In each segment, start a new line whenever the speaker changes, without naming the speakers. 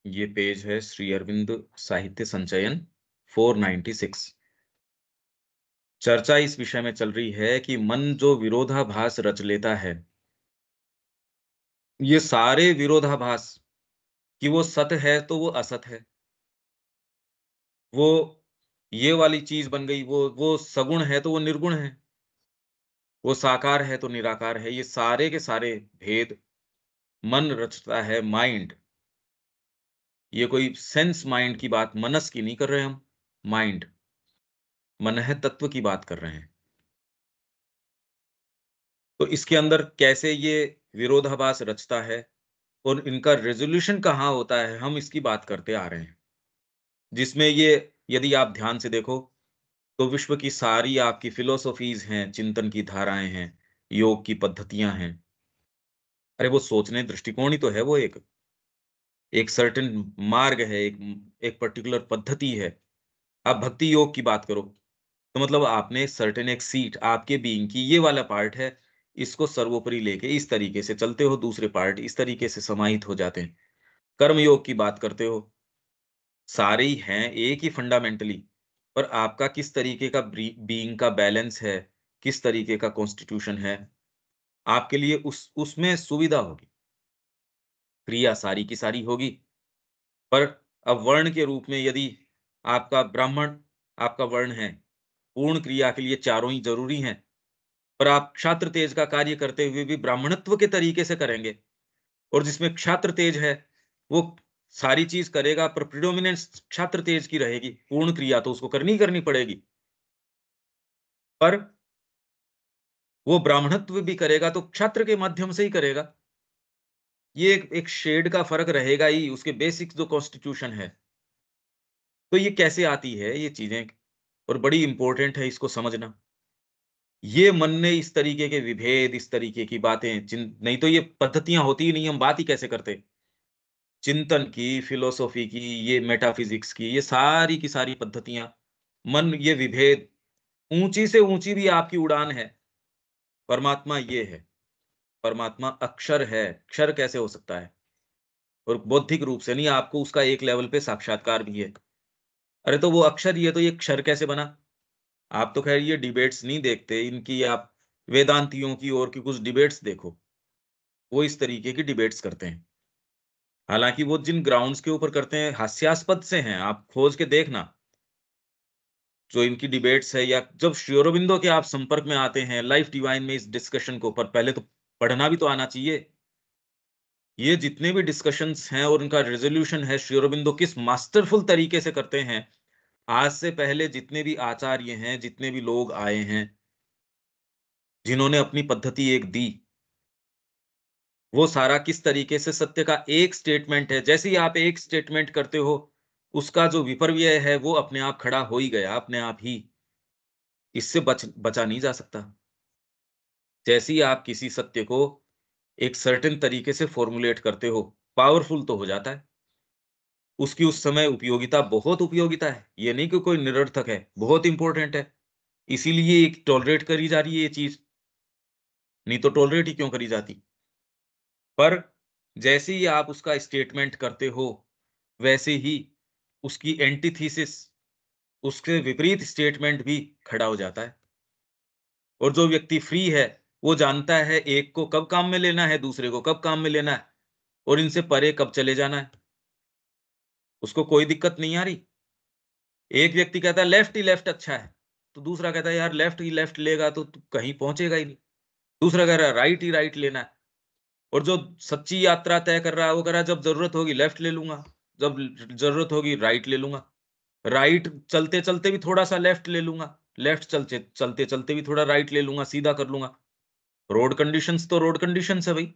ये पेज है श्री अरविंद साहित्य संचयन 496। चर्चा इस विषय में चल रही है कि मन जो विरोधाभास रच लेता है, ये सारे विरोधाभास कि वो सत है तो वो असत है, वो ये वाली चीज बन गई, वो सगुण है तो वो निर्गुण है, वो साकार है तो निराकार है। ये सारे के सारे भेद मन रचता है, माइंड। ये कोई सेंस माइंड की बात, मनस की नहीं कर रहे हम, माइंड, मनः तत्व की बात कर रहे हैं। तो इसके अंदर कैसे ये विरोधाभास रचता है और इनका रेज़ोल्यूशन कहाँ होता है, हम इसकी बात करते आ रहे हैं। जिसमें ये, यदि आप ध्यान से देखो, तो विश्व की सारी आपकी फ़िलॉसफ़ीज़ हैं, चिंतन की धाराएँ हैं, योग की पद्धतियाँ हैं। अरे वो सोचने दृष्टिकोण ही तो है वो एक सर्टेन मार्ग है, एक पर्टिकुलर पद्धति है। आप भक्ति योग की बात करो, तो मतलब आपने सर्टेन एक सीट आपके बीइंग की, ये वाला पार्ट है, इसको सर्वोपरि लेके इस तरीके से चलते हो, दूसरे पार्ट इस तरीके से समाहित हो जाते हैं। कर्म योग की बात करते हो, सारे ही हैं एक ही फंडामेंटली, पर आपका किस तरीके का बीइंग का बैलेंस है, किस तरीके का कॉन्स्टिट्यूशन है, आपके लिए उसमें सुविधा होगी। क्रिया सारी की सारी होगी, पर अब वर्ण के रूप में यदि आपका ब्राह्मण आपका वर्ण है, पूर्ण क्रिया के लिए चारों ही ज़रूरी हैं, पर आप क्षात्र तेज का कार्य करते हुए भी ब्राह्मणत्व के तरीके से करेंगे, और जिसमें क्षात्र तेज है, वो सारी चीज़ करेगा, पर प्रिडोमिनेंस क्षात्र तेज की रहेगी। पूर्ण क्रिया तो उसको करनी ही करनी पड़ेगी। पर वो ब्राह्मणत्व भी करेगा तो क्षात्र के माध्यम से ही करेगा। ये एक शेड का फ़र्क रहेगा ही, उसके बेसिक जो कॉन्स्टिट्यूशन है। तो ये कैसे आती है ये चीज़ें, और बड़ी इम्पोर्टेंट है इसको समझना। ये मन ने इस तरीके के विभेद, इस तरीके की बातें चिन नहीं तो ये पद्धतियाँ होती ही नहीं, हम बात ही कैसे करते? चिंतन की, फ़िलॉसफ़ी की, ये मेटाफ़िज़िक्स की, ये सारी की सारी पद्धतियाँ, मन ये विभेद, ऊँची से ऊँची भी आपकी उड़ान है। परमात्मा ये है, परमात्मा अक्षर है, क्षर कैसे हो सकता है? और बौद्धिक रूप से नहीं, आपको उसका एक लेवल पे साक्षात्कार भी है। अरे तो वो अक्षर ही है, तो ये क्षर कैसे बना? आप तो ख़ैर ये डिबेट्स नहीं देखते, इनकी आप वेदांतियों की और की कुछ डिबेट्स देखो, वो इस तरीके की डिबेट्स करते हैं। हालाँकि वो जिन ग्राउंड्स के ऊपर करते हैं, हास्यास्पद से हैं, आप खोज के देखना। जो इनकी डिबेट्स है, या जब श्री अरबिंदो के आप संपर्क में आते हैं, लाइफ डिवाइन में इस डिस्कशन को, पर पहले तो पढ़ना भी तो आना चाहिए। ये जितने भी डिस्कशंस हैं और उनका रिज़ॉल्यूशन है, श्री अरबिंदो किस मास्टरफुल तरीके से करते हैं। आज से पहले जितने भी आचार्य हैं, जितने भी लोग आए हैं, जिन्होंने अपनी पद्धति एक दी, वो सारा किस तरीके से सत्य का एक स्टेटमेंट है। जैसे ही आप एक स्टेटमेंट करते हो, उसका जो विपर्यय है, वो अपने आप खड़ा हो ही गया, अपने आप ही। इससे बचा नहीं जा सकता। जैसे ही आप किसी सत्य को एक सर्टेन तरीके से फ़ॉर्मूलेट करते हो, पावरफुल तो हो जाता है। उसकी उस समय उपयोगिता, बहुत उपयोगिता है। ये नहीं कि कोई निरर्थक है, बहुत इम्पोर्टेंट है। इसीलिए एक टॉलरेट करी जा रही है ये चीज़, नहीं तो टॉलरेट ही क्यों करी जाती। पर जैसे ही आप उसका स्टेटमेंट करते हो, वैसे ही उसकी एंटीथीसिस, उसके विपरीत स्टेटमेंट भी खड़ा हो जाता है। और जो व्यक्ति फ्री है, वो जानता है एक को कब काम में लेना है, दूसरे को कब काम में लेना है, और इनसे परे कब चले जाना है। उसको कोई दिक्कत नहीं आ रही। एक व्यक्ति कहता है लेफ्ट ही लेफ्ट अच्छा है, तो दूसरा कहता है यार लेफ्ट ही लेफ्ट लेगा तो तू कहीं पहुँचेगा ही नहीं। दूसरा कह रहा है राइट ही राइट लेना है, और जो सच्ची यात्रा तय कर रहा है वो कह रहा है जब ज़रूरत होगी लेफ्ट ले लूँगा, जब ज़रूरत होगी राइट ले लूँगा। राइट चलते-चलते भी थोड़ा-सा लेफ्ट ले लूँगा, लेफ्ट चलते-चलते भी थोड़ा राइट ले लूँगा, सीधा कर लूँगा। रोड कंडीशंस तो रोड कंडीशंस है भई।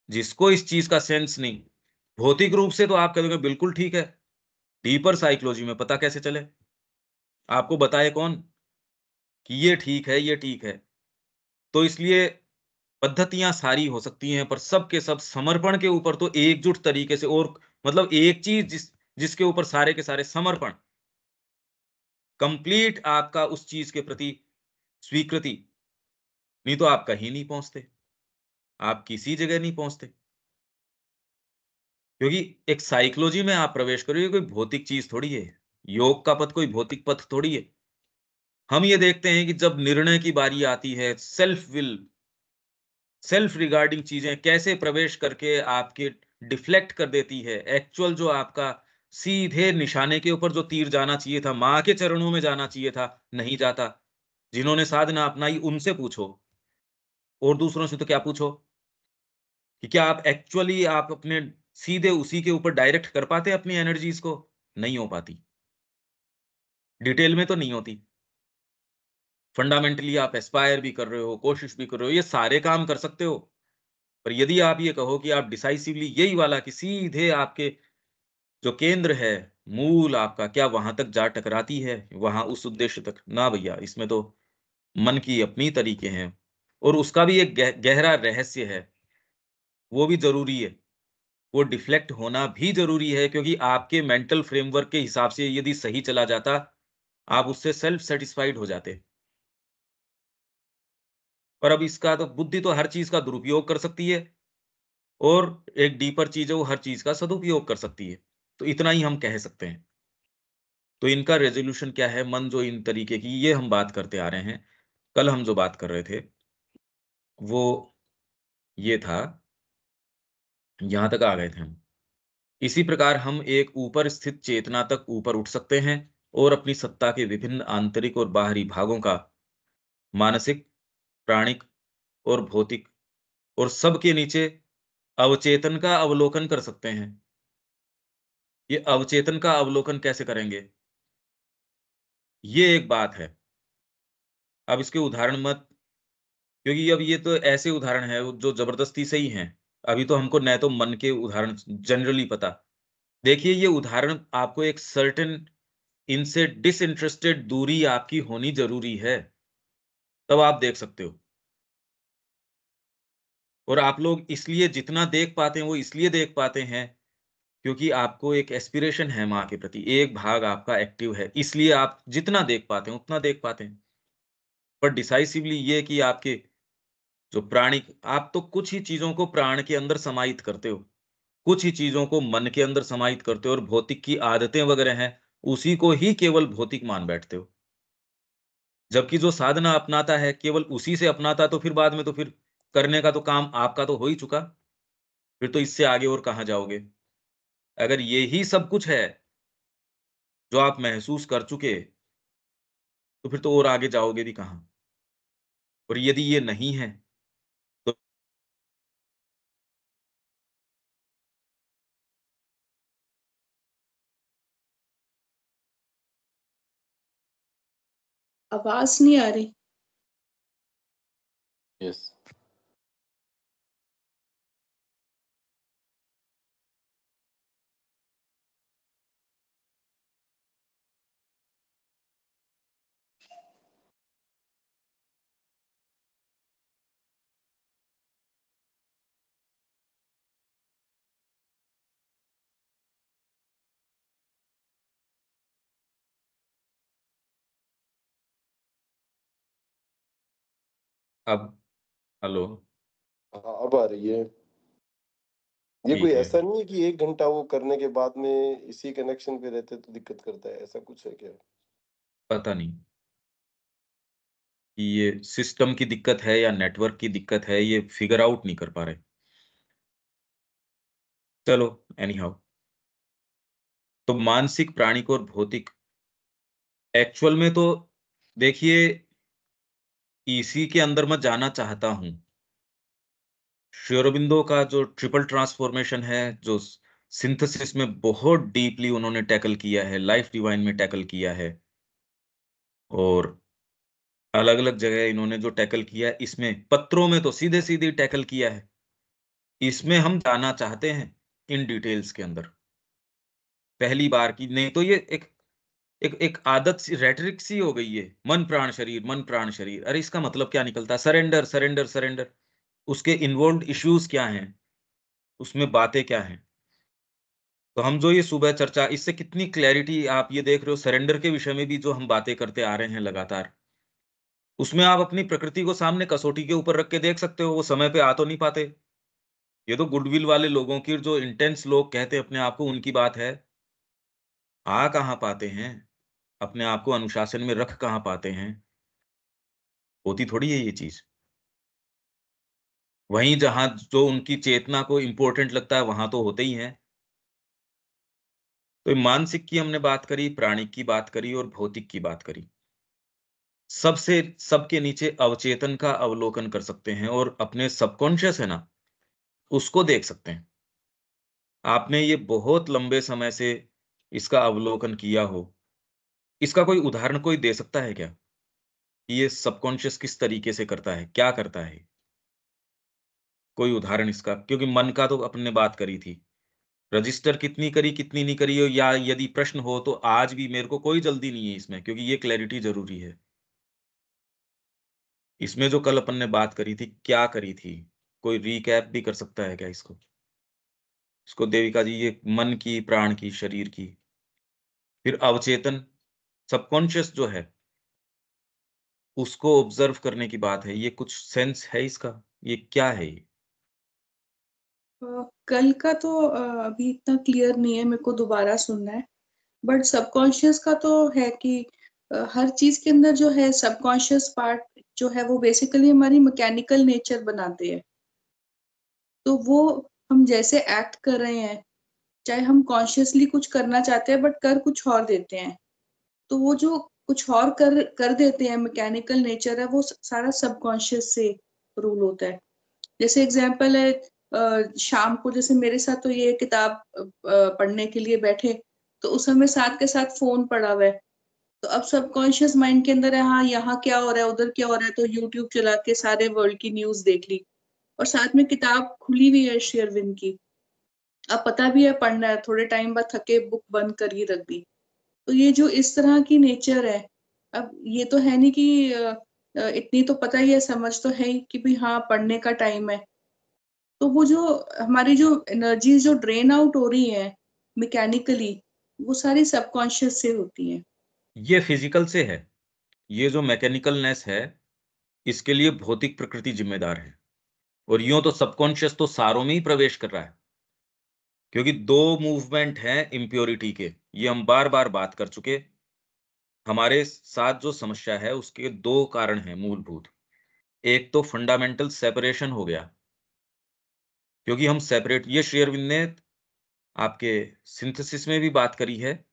जिसको इस चीज़ का सेंस नहीं, भौतिक रूप से तो आप कह दोगे बिल्कुल ठीक है, डीपर साइकोलॉजी में पता कैसे चले? आपको बताए कौन कि ये ठीक है, ये ठीक है। तो इसलिए पद्धतियाँ सारी हो सकती हैं, पर सब के सब समर्पण के ऊपर तो एकजुट तरीके से, और मतलब एक चीज़ जिसके ऊपर सारे के सारे समर्पण, कंप्लीट आपका उस चीज़ के प्रति स्वीकृति, नहीं तो आप कहीं नहीं पहुँचते, आप किसी जगह नहीं पहुँचते। क्योंकि एक साइकोलॉजी में आप प्रवेश कर रहे हो, कोई भौतिक चीज थोड़ी है। योग का पथ कोई भौतिक पथ थोड़ी है। हम ये देखते हैं कि जब निर्णय की बारी आती है, सेल्फ रिगार्डिंग चीजें कैसे प्रवेश करके आपके डिफ्लेक्ट कर देती है। एक्चुअल जो आपका सीधे निशाने के ऊपर जो तीर जाना चाहिए था, माँ के चरणों में जाना चाहिए था, नहीं जाता। जिन्होंने साधना अपनाई उनसे पूछो, और दूसरों से तो क्या पूछो कि क्या आप एक्चुअली आप अपने सीधे उसी के ऊपर डायरेक्ट कर पाते हैं अपनी एनर्जीज को? नहीं हो पाती। डिटेल में तो नहीं होती। फंडामेंटली आप एस्पायर भी कर रहे हो, कोशिश भी कर रहे हो, ये सारे काम कर सकते हो। पर यदि आप ये कहो कि आप डिसाइसिवली यही वाला कि सीधे आपके जो केंद्र है, मूल आपका क्या वहां तक जा टकराती है, वहां उस उद्देश्य तक, ना भैया, इसमें तो मन की अपनी तरीके हैं, और उसका भी एक गहरा रहस्य है, वो भी जरूरी है। वो डिफ्लेक्ट होना भी जरूरी है, क्योंकि आपके मेंटल फ्रेमवर्क के हिसाब से यदि सही चला जाता, आप उससे सेल्फ सेटिस्फाइड हो जाते। पर अब इसका तो बुद्धि तो हर चीज का दुरुपयोग कर सकती है, और एक डीपर चीज है वो हर चीज का सदुपयोग कर सकती है। तो इतना ही हम कह सकते हैं। तो इनका रेज़ोल्यूशन क्या है? मन जो इन तरीके की, ये हम बात करते आ रहे हैं। कल हम जो बात कर रहे थे, वो ये था, यहाँ तक आ गए थे हम। इसी प्रकार हम एक ऊपर स्थित चेतना तक ऊपर उठ सकते हैं, और अपनी सत्ता के विभिन्न आंतरिक और बाहरी भागों का, मानसिक, प्राणिक और भौतिक, और सबके नीचे अवचेतन का अवलोकन कर सकते हैं। ये अवचेतन का अवलोकन कैसे करेंगे? ये एक बात है। अब इसके उदाहरण मत, क्योंकि अब ये तो ऐसे उदाहरण हैं जो ज़बरदस्ती से ही हैं। अभी तो हमको न तो मन के उदाहरण जनरली पता। देखिए, ये उदाहरण आपको एक सर्टेन इनसे डिसइंटरेस्टेड दूरी आपकी होनी ज़रूरी है, तब आप देख सकते हो। और आप लोग इसलिए जितना देख पाते हैं, वो इसलिए देख पाते हैं, क्योंकि आपको एक एस्पिरेशन है माँ के प्रति, एक भाग आपका एक्टिव है, इसलिए आप जितना देख पाते हैं, उतना देख पाते हैं। पर डिसाइसिवली ये कि आपके जो प्राणिक, आप तो कुछ ही चीज़ों को प्राण के अंदर समाहित करते हो। कुछ ही चीज़ों को मन के अंदर समाहित करते हो, और भौतिक की आदतें वगैरह हैं, उसी को ही केवल भौतिक मान बैठते हो। जबकि जो साधना अपनाता है, केवल उसी से अपनाता, तो फिर बाद में तो फिर करने का तो काम आपका तो हो ही चुका। फिर तो इससे आगे और कहाँ जाओगे? अगर ये ही सब कुछ है, जो आप महसूस कर चुके, तो फिर तो और आगे जाओगे भी कहाँ? और यदि ये नहीं है, तो
आवाज नहीं आ रही।
यस।
अब हेलो,
हाँ, अब आ रही है। ये कोई
ठीक है।
ऐसा नहीं है कि 1 घंटा वो करने के बाद में इसी कनेक्शन पे रहते तो दिक्कत करता है, ऐसा कुछ है क्या?
पता नहीं कि ये सिस्टम की दिक्कत है या नेटवर्क की दिक्कत है, ये फिगर आउट नहीं कर पा रहे। चलो, एनी हाउ। तो मानसिक, प्राणिक और भौतिक, एक्चुअल में तो देखिए, इसी के अंदर मैं जाना चाहता हूँ। श्री अरबिंदो का जो ट्रिपल ट्रांसफॉर्मेशन है, जो सिंथेसिस में बहुत डीपली उन्होंने टैकल किया है, लाइफ डिवाइन में टैकल किया है, और अलग-अलग जगह इन्होंने जो टैकल किया है, इसमें पत्रों में तो सीधे-सीधे टैकल किया है। इसमें हम जाना चाहते हैं इन डिटेल्स के अंदर। पहली बार की नहीं तो ये एक एक एक आदत सी, रेटरिक सी हो गई है। मन प्राण शरीर, मन प्राण शरीर। अरे इसका मतलब क्या निकलता है? Surrender, surrender, surrender. उसके इन्वॉल्व्ड इश्यूज क्या हैं? उसमें बातें क्या हैं? तो हम जो ये सुबह चर्चा, इससे कितनी क्लैरिटी आप ये देख रहे हो, सरेंडर के विषय में भी जो हम बातें करते आ रहे हैं लगातार, उसमें आप अपनी प्रकृति को सामने कसौटी के ऊपर रख के देख सकते हो, वो समय पे आ तो नहीं पाते। ये तो गुडविल वाले लोगों की, जो इंटेंस लोग कहते हैं अपने आप को, उनकी बात है। आ कहाँ पाते हैं, अपने आप को अनुशासन में रख कहाँ पाते हैं, होती थोड़ी है ये चीज। वहीं जहां जो उनकी चेतना को इम्पोर्टेंट लगता है वहां तो होते ही हैं। तो मानसिक की हमने बात करी, प्राणिक की बात करी और भौतिक की बात करी। सबसे सबके नीचे अवचेतन का अवलोकन कर सकते हैं और अपने सबकॉन्शियस है ना, उसको देख सकते हैं। आपने ये बहुत लंबे समय से इसका अवलोकन किया हो, इसका कोई उदाहरण कोई दे सकता है क्या? ये सबकॉन्शियस किस तरीके से करता है, क्या करता है? कोई उदाहरण इसका, क्योंकि मन का तो अपन ने बात करी थी। रजिस्टर कितनी करी, कितनी नहीं करी हो, या यदि प्रश्न हो तो आज भी मेरे को कोई जल्दी नहीं है इसमें, क्योंकि ये क्लैरिटी जरूरी है। इसमें जो कल अपन ने बात करी थी, क्या करी थी? कोई रिकैप भी कर सकता है क्या इसको? इसको देविका जी, ये मन की, प्राण की, शरीर की, फिर अवचेतन, सबकॉन्शियस जो है, उसको ऑब्जर्व करने की बात है। ये कुछ सेंस है इसका? ये क्या है ये?
कल का तो अभी इतना क्लियर नहीं है, मेरे को दोबारा सुनना है। बट सबकॉन्शियस का तो है कि हर चीज के अंदर जो है सबकॉन्शियस पार्ट जो है वो बेसिकली हमारी मैकेनिकल नेचर बनाते हैं। तो वो हम जैसे एक्ट कर रहे हैं, चाहे हम कॉन्शियसली कुछ करना चाहते हैं बट कर कुछ और देते हैं, तो वो जो कुछ और कर कर देते हैं, मैकेनिकल नेचर है, वो सारा सबकॉन्शियस से रूल होता है। जैसे एग्जाम्पल है, शाम को जैसे मेरे साथ तो ये किताब पढ़ने के लिए बैठे, तो उस समय साथ के साथ फोन पड़ा हुआ है। तो अब सबकॉन्शियस माइंड के अंदर है, हाँ यहाँ क्या हो रहा है, उधर क्या हो रहा है, तो यूट्यूब चला के सारे वर्ल्ड की न्यूज देख ली, और साथ में किताब खुली हुई है श्री अरविंद की। अब पता भी है पढ़ना है, थोड़े टाइम बाद थके बुक बंद कर ही रख दी। तो ये जो इस तरह की नेचर है, अब ये तो है नहीं कि इतनी तो पता ही है, समझ तो है ही कि भाई हाँ पढ़ने का टाइम है। तो वो जो हमारी जो एनर्जी जो ड्रेन आउट हो रही है मैकेनिकली, वो सारी सबकॉन्शियस से होती है।
ये फिजिकल से है। ये जो मैकेनिकलनेस है, इसके लिए भौतिक प्रकृति जिम्मेदार है। और यूं तो सबकॉन्शियस तो सारों में ही प्रवेश कर रहा है, क्योंकि दो मूवमेंट हैं इम्प्योरिटी के। ये हम बार बार बात कर चुके। हमारे साथ जो समस्या है उसके दो कारण हैं मूलभूत। एक तो फंडामेंटल सेपरेशन हो गया, क्योंकि हम सेपरेट, ये श्री अरविंद ने आपके सिंथेसिस में भी बात करी है,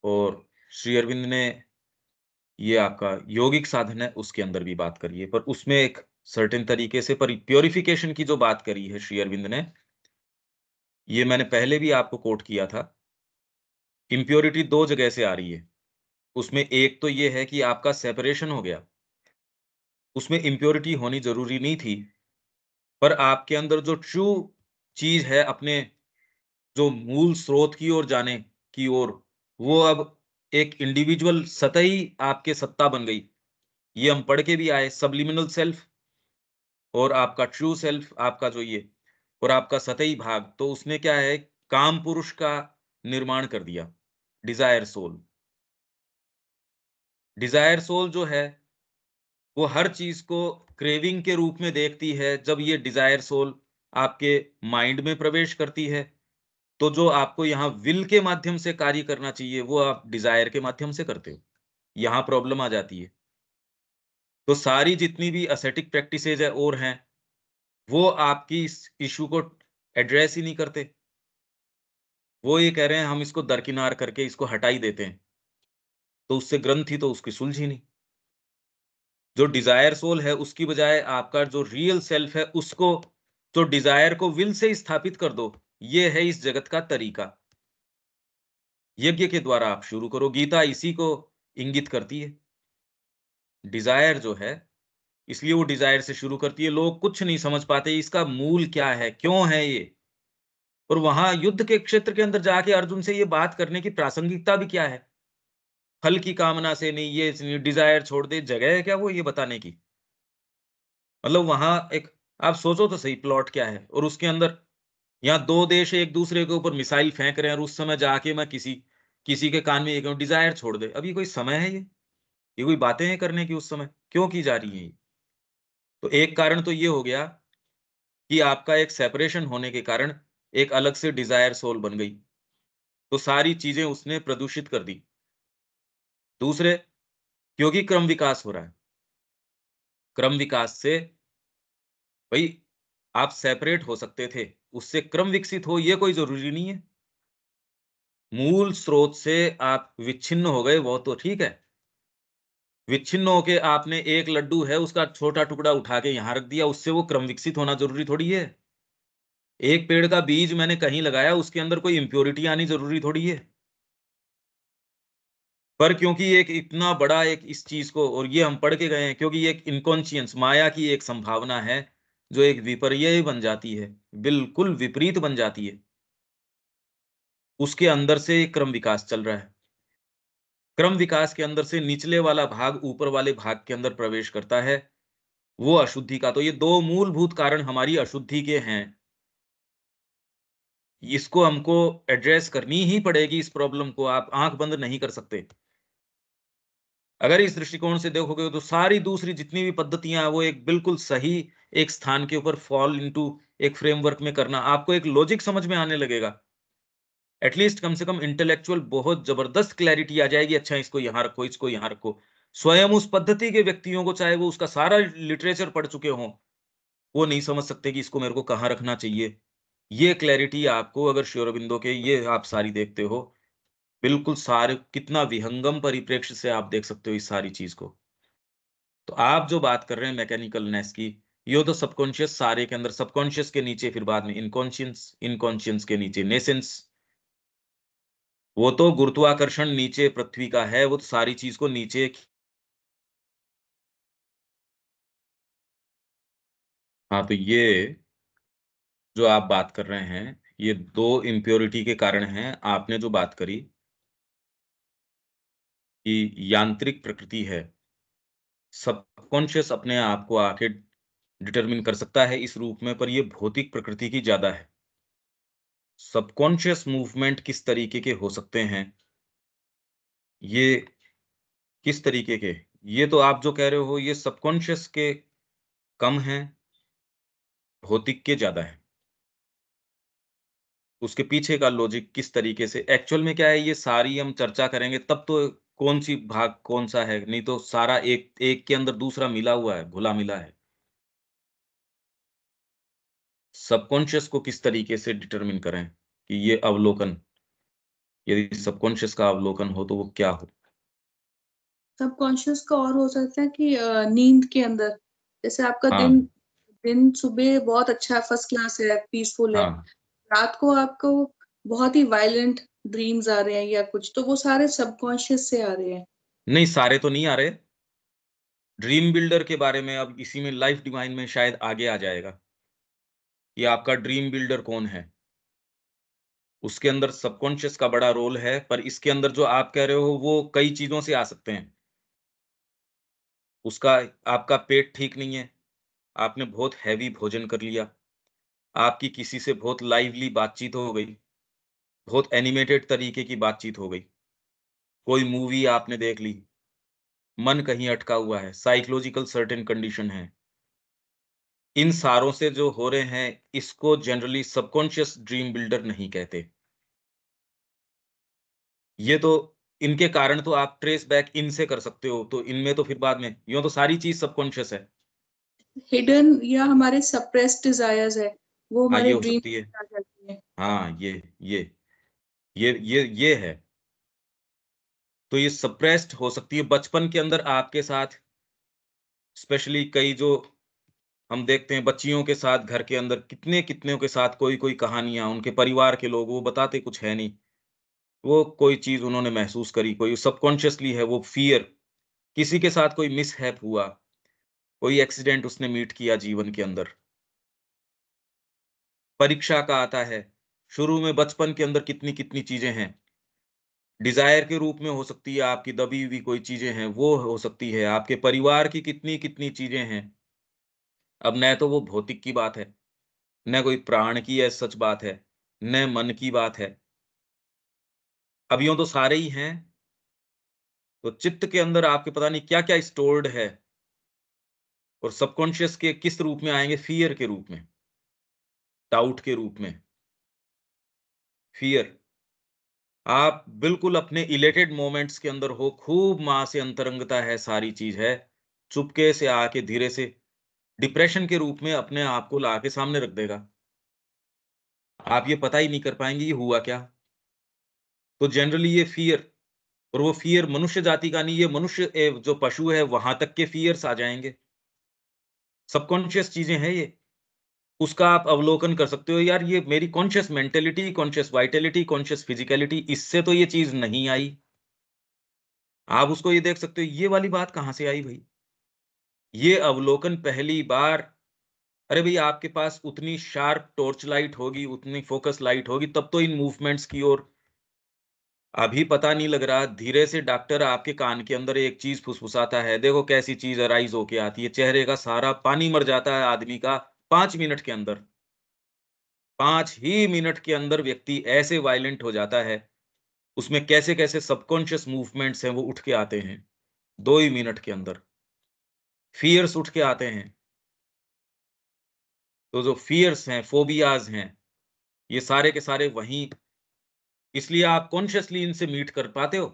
और श्री अरविंद ने ये आपका योगिक साधन है उसके अंदर भी बात करी है। पर उसमें एक सर्टेन तरीके से, पर प्योरिफिकेशन की जो बात करी है श्री अरविंद ने, ये मैंने पहले भी आपको कोट किया था। इम्प्योरिटी दो जगह से आ रही है। उसमें एक तो ये है कि आपका सेपरेशन हो गया, उसमें इम्प्योरिटी होनी जरूरी नहीं थी, पर आपके अंदर जो ट्रू चीज है, अपने जो मूल स्रोत की ओर जाने की ओर, वो अब एक इंडिविजुअल सतही आपके सत्ता बन गई। ये हम पढ़ के भी आए, सब्लिमिनल सेल्फ और आपका ट्रू सेल्फ, आपका जो ये और आपका सतही भाग, तो उसने क्या है, काम पुरुष का निर्माण कर दिया। डिजायर सोल, डिजायर सोल जो है, वो हर चीज को क्रेविंग के रूप में देखती है। जब ये डिजायर सोल आपके माइंड में प्रवेश करती है, तो जो आपको यहाँ विल के माध्यम से कार्य करना चाहिए, वो आप डिजायर के माध्यम से करते हो। यहाँ प्रॉब्लम आ जाती है। तो सारी जितनी भी असेटिक प्रैक्टिसेज है और हैं, वो आपकी इस इशू को एड्रेस ही नहीं करते। वो ये कह रहे हैं हम इसको दरकिनार करके इसको हटा ही देते हैं, तो उससे ग्रंथि तो उसकी सुलझी नहीं। जो डिजायर सोल है उसकी बजाय आपका जो रियल सेल्फ है, उसको, जो डिजायर को विल से स्थापित कर दो। ये है इस जगत का तरीका। यज्ञ के द्वारा आप शुरू करो। गीता इसी को इंगित करती है। डिजायर जो है, इसलिए वो डिजायर से शुरू करती है। लोग कुछ नहीं समझ पाते इसका मूल क्या है, क्यों है ये। और वहां युद्ध के क्षेत्र के अंदर जाके अर्जुन से ये बात करने की प्रासंगिकता भी क्या है। फल की कामना से नहीं, ये डिजायर छोड़ दे, जगह है क्या वो ये बताने की? मतलब वहां एक, आप सोचो तो सही प्लॉट क्या है। और उसके अंदर यहाँ दो देश एक दूसरे के ऊपर मिसाइल फेंक रहे हैं, और उस समय जाके मैं किसी किसी के कान में ये कहूं डिजायर छोड़ दे, अभी कोई समय है ये कोई बातें हैं करने की? उस समय क्यों की जा रही है ये? तो एक कारण तो ये हो गया कि आपका एक सेपरेशन होने के कारण एक अलग से डिजायर सोल बन गई, तो सारी चीजें उसने प्रदूषित कर दी। दूसरे, क्योंकि क्रम विकास हो रहा है, क्रम विकास से भाई आप सेपरेट हो सकते थे, उससे क्रम विकसित हो ये कोई जरूरी नहीं है। मूल स्रोत से आप विच्छिन्न हो गए वो तो ठीक है, विच्छिन्न होके आपने एक लड्डू है उसका छोटा टुकड़ा उठा के यहां रख दिया, उससे वो क्रम विकसित होना जरूरी थोड़ी है। एक पेड़ का बीज मैंने कहीं लगाया, उसके अंदर कोई इंप्योरिटी आनी जरूरी थोड़ी है। पर क्योंकि एक इतना बड़ा एक इस चीज को, और ये हम पढ़ के गए हैं, क्योंकि एक इनकॉन्शियंस माया की एक संभावना है जो एक विपर्यय बन जाती है, बिल्कुल विपरीत बन जाती है, उसके अंदर से एक क्रम विकास चल रहा है। क्रम विकास के अंदर से निचले वाला भाग ऊपर वाले भाग के अंदर प्रवेश करता है, वो अशुद्धि का। तो ये दो मूलभूत कारण हमारी अशुद्धि के हैं, इसको हमको एड्रेस करनी ही पड़ेगी। इस प्रॉब्लम को आप आंख बंद नहीं कर सकते। अगर इस दृष्टिकोण से देखोगे तो सारी दूसरी जितनी भी पद्धतियां हैं वो एक बिल्कुल सही एक स्थान के ऊपर फॉल इनटू एक फ्रेमवर्क में करना, आपको एक लॉजिक समझ में आने लगेगा। एटलीस्ट कम से कम इंटेलेक्चुअल बहुत जबरदस्त क्लैरिटी आ जाएगी, अच्छा इसको यहां रखो, इसको यहां रखो। स्वयं उस पद्धति के व्यक्तियों को, चाहे वो उसका सारा लिटरेचर पढ़ चुके हों, वो नहीं समझ सकते कि इसको मेरे को कहाँ रखना चाहिए। ये क्लैरिटी आपको अगर श्री अरबिंदो के ये आप सारी देखते हो, बिल्कुल सारे कितना विहंगम परिप्रेक्ष्य से आप देख सकते हो इस सारी चीज को। तो आप जो बात कर रहे हैं मैकेनिकलनेस की, ये तो सबकॉन्शियस सारे के अंदर, सबकॉन्शियस के नीचे फिर बाद में इनकॉन्शियस, इनकॉन्शियस के नीचे नेसेंस, वो तो गुरुत्वाकर्षण नीचे पृथ्वी का है, वो तो सारी चीज को नीचे। हाँ, तो ये जो आप बात कर रहे हैं, ये दो इम्प्योरिटी के कारण हैं। आपने जो बात करी कि यांत्रिक प्रकृति है, सबकॉन्शियस अपने आप को आके डिटरमिन कर सकता है इस रूप में, पर ये भौतिक प्रकृति की ज्यादा है। सबकॉन्शियस मूवमेंट किस तरीके के हो सकते हैं, ये किस तरीके के, ये तो आप जो कह रहे हो ये सबकॉन्शियस के कम हैं, भौतिक के ज्यादा है। उसके पीछे का लॉजिक किस तरीके से एक्चुअल में क्या है, ये सारी हम चर्चा करेंगे तब तो कौन सी भाग कौन सा है, नहीं तो सारा एक एक के अंदर दूसरा मिला हुआ है, घुला मिला है। सबकॉन्शियस को किस तरीके से डिटरमिन करें कि ये अवलोकन, यदि सबकॉन्शियस का अवलोकन हो तो वो क्या हो।
सबकॉन्शियस का और हो सकता है कि नींद के अंदर, जैसे आपका दिन
हाँ,
दिन सुबह बहुत अच्छा फर्स्ट क्लास है, पीसफुल है,
हाँ,
रात को आपको बहुत ही वायलेंट ड्रीम्स आ रहे हैं या कुछ, तो वो सारे सबकॉन्शियस से आ रहे हैं।
नहीं सारे तो नहीं आ रहे। ड्रीम बिल्डर के बारे में अब इसी में लाइफ डिवाइन में शायद आगे आ जाएगा कि आपका ड्रीम बिल्डर कौन है। उसके अंदर सबकॉन्शियस का बड़ा रोल है, पर इसके अंदर जो आप कह रहे हो वो कई चीजों से आ सकते हैं। उसका, आपका पेट ठीक नहीं है, आपने बहुत हैवी भोजन कर लिया, आपकी किसी से बहुत लाइवली बातचीत हो गई, बहुत एनिमेटेड तरीके की बातचीत हो गई, कोई मूवी आपने देख ली, मन कहीं अटका हुआ है, साइकोलॉजिकल सर्टेन कंडीशन है। इन सारों से जो हो रहे हैं, इसको जनरली सबकॉन्शियस ड्रीम बिल्डर नहीं कहते। ये तो इनके कारण तो आप ट्रेस बैक इनसे कर सकते हो, तो इनमें तो फिर बाद में यूँ तो सारी चीज़ सबकॉन्शियस है।
हिडन या हमारे सप्रेस्ड डिजायर्स है, वो
हाँ,
हमारे
ये हो
ड्रीम
सकती है।
आ जाती है।
हाँ, ये है। तो ये सप्रेस्ड हो सकती है बचपन के अंदर आपके साथ, स्पेशली कई जो हम देखते हैं बच्चियों के साथ घर के अंदर कितने-कितनों के साथ कोई-कोई कहानियाँ, उनके परिवार के लोग वो बताते कुछ है नहीं। वो कोई चीज़ उन्होंने महसूस करी, कोई सबकॉन्शियसली है वो फ़ियर, किसी के साथ कोई मिसहैप हुआ, कोई एक्सीडेंट उसने मीट किया जीवन के अंदर। परीक्षा का आता है, शुरू में बचपन के अंदर कितनी-कितनी चीज़ें हैं। डिज़ायर के रूप में हो सकती है, आपकी दबी हुई कोई चीज़ें हैं, वो हो सकती है, आपके परिवार की कितनी-कितनी चीज़ें हैं। अब न तो वो भौतिक की बात है, न कोई प्राण की है सच बात है, न मन की बात है। अब यूँ तो सारे ही हैं, तो चित्त के अंदर आपके पता नहीं क्या-क्या स्टोर्ड है, और सबकॉन्शियस के किस रूप में आएँगे, फ़ियर के रूप में। डाउट के रूप में। फियर, आप बिल्कुल अपने इलेटेड मोमेंट्स के अंदर हो, खूब माँ से अंतरंगता है, सारी चीज़ है, चुपके से आके धीरे से डिप्रेशन के रूप में अपने आप को ला के सामने रख देगा। आप ये पता ही नहीं कर पाएँगे ये हुआ क्या? तो जनरली ये फ़ियर, और वो फ़ियर मनुष्य जाति का नहीं, ये मनुष्य जो पशु है वहाँ तक के फ़ियर्स आ जाएँगे। सबकॉन्शियस चीज़ें हैं ये। उसका आप अवलोकन कर सकते हो, यार ये मेरी conscious mentality, conscious vitality, conscious physicality, इससे तो ये चीज़ नहीं आई। आप उसको ये देख सकते हो, ये वाली बात कहाँ से आई भई? ये अवलोकन पहली बार, अरे भई आपके पास उतनी शार्प टॉर्च लाइट होगी, उतनी फ़ोकस लाइट होगी, तब तो इन मूवमेंट्स की ओर अभी पता नहीं लग रहा। धीरे से डॉक्टर आपके कान के अंदर एक चीज़ फुसफुसाता है, देखो कैसी चीज़ अराइज़ होके आती है, चेहरे का सारा पानी मर जाता है आदमी का 5 मिनट के अंदर। 5 ही मिनट के अंदर व्यक्ति ऐसे वायलेंट हो जाता है, उसमें कैसे-कैसे सबकॉन्शियस मूवमेंट्स हैं वो उठ के आते हैं, 2 ही मिनट के अंदर। फ़ियर्स उठ के आते हैं। तो जो फ़ियर्स हैं, फ़ोबियाज़ हैं, ये सारे के सारे वहीं, इसलिए आप कॉन्शियसली इनसे मीट कर पाते हो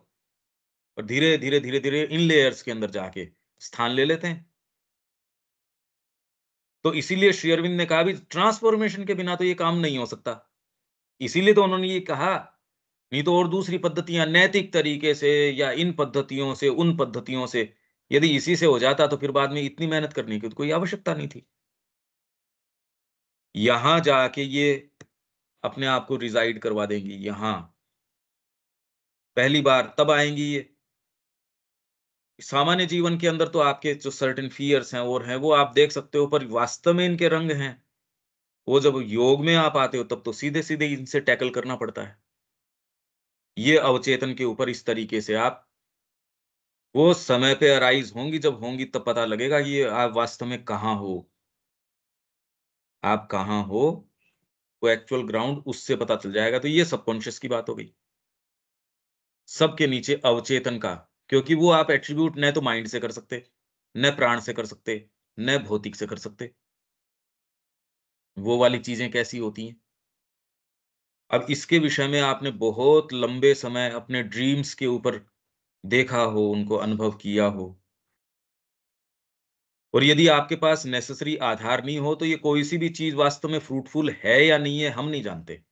और धीरे, धीरे, धीरे, धीरे इन लेयर्स के अंदर जाके स्थान ले लेते हैं। तो इसीलिए श्री अरविंद ने कहा भी ट्रांसफ़ॉर्मेशन के बिना तो ये काम नहीं हो सकता। इसीलिए तो उन्होंने ये कहा, नहीं तो और दूसरी पद्धतियाँ नैतिक तरीके से या इन पद्धतियों से, उन पद्धतियों से, यदि इसी से हो जाता तो फिर बाद में इतनी मेहनत करने की तो कोई आवश्यकता नहीं थी। यहाँ जाके ये अपने आप को रिज़ाइड करवा देंगी यहाँ। पहली बार तब आएँगी ये। सामान्य जीवन के अंदर तो आपके जो सर्टेन फ़ियर्स हैं और हैं, वो आप देख सकते हो, पर वास्तव में इनके रंग हैं। वो जब योग में आप आते हो तब तो सीधे-सीधे इनसे टैकल करना पड़ता है। ये अवचेतन के ऊपर इस तरीके से आप वो समय पे अराइज़ होंगी, जब होंगी तब पता लगेगा कि ये आप वास्तव में कहाँ हो। आप कहाँ हो, वो एक्चुअल ग्राउंड उससे पता चल जाएगा। तो ये सबकॉन्शियस की बात हो गई। सबके नीचे अवचेतन का, क्योंकि वो आप एट्रिब्यूट न तो माइंड से कर सकते, न प्राण से कर सकते, न भौतिक से कर सकते। वो वाली चीज़ें कैसी होती हैं? अब इसके विषय में आपने बहुत लंबे समय अपने ड्रीम्स के ऊपर देखा हो, उनको अनुभव किया हो, और यदि आपके पास नेसेसरी आधार नहीं हो, तो ये कोई-सी भी चीज़ वास्तव में फ्रूटफुल है या नहीं है, हम नहीं जानते।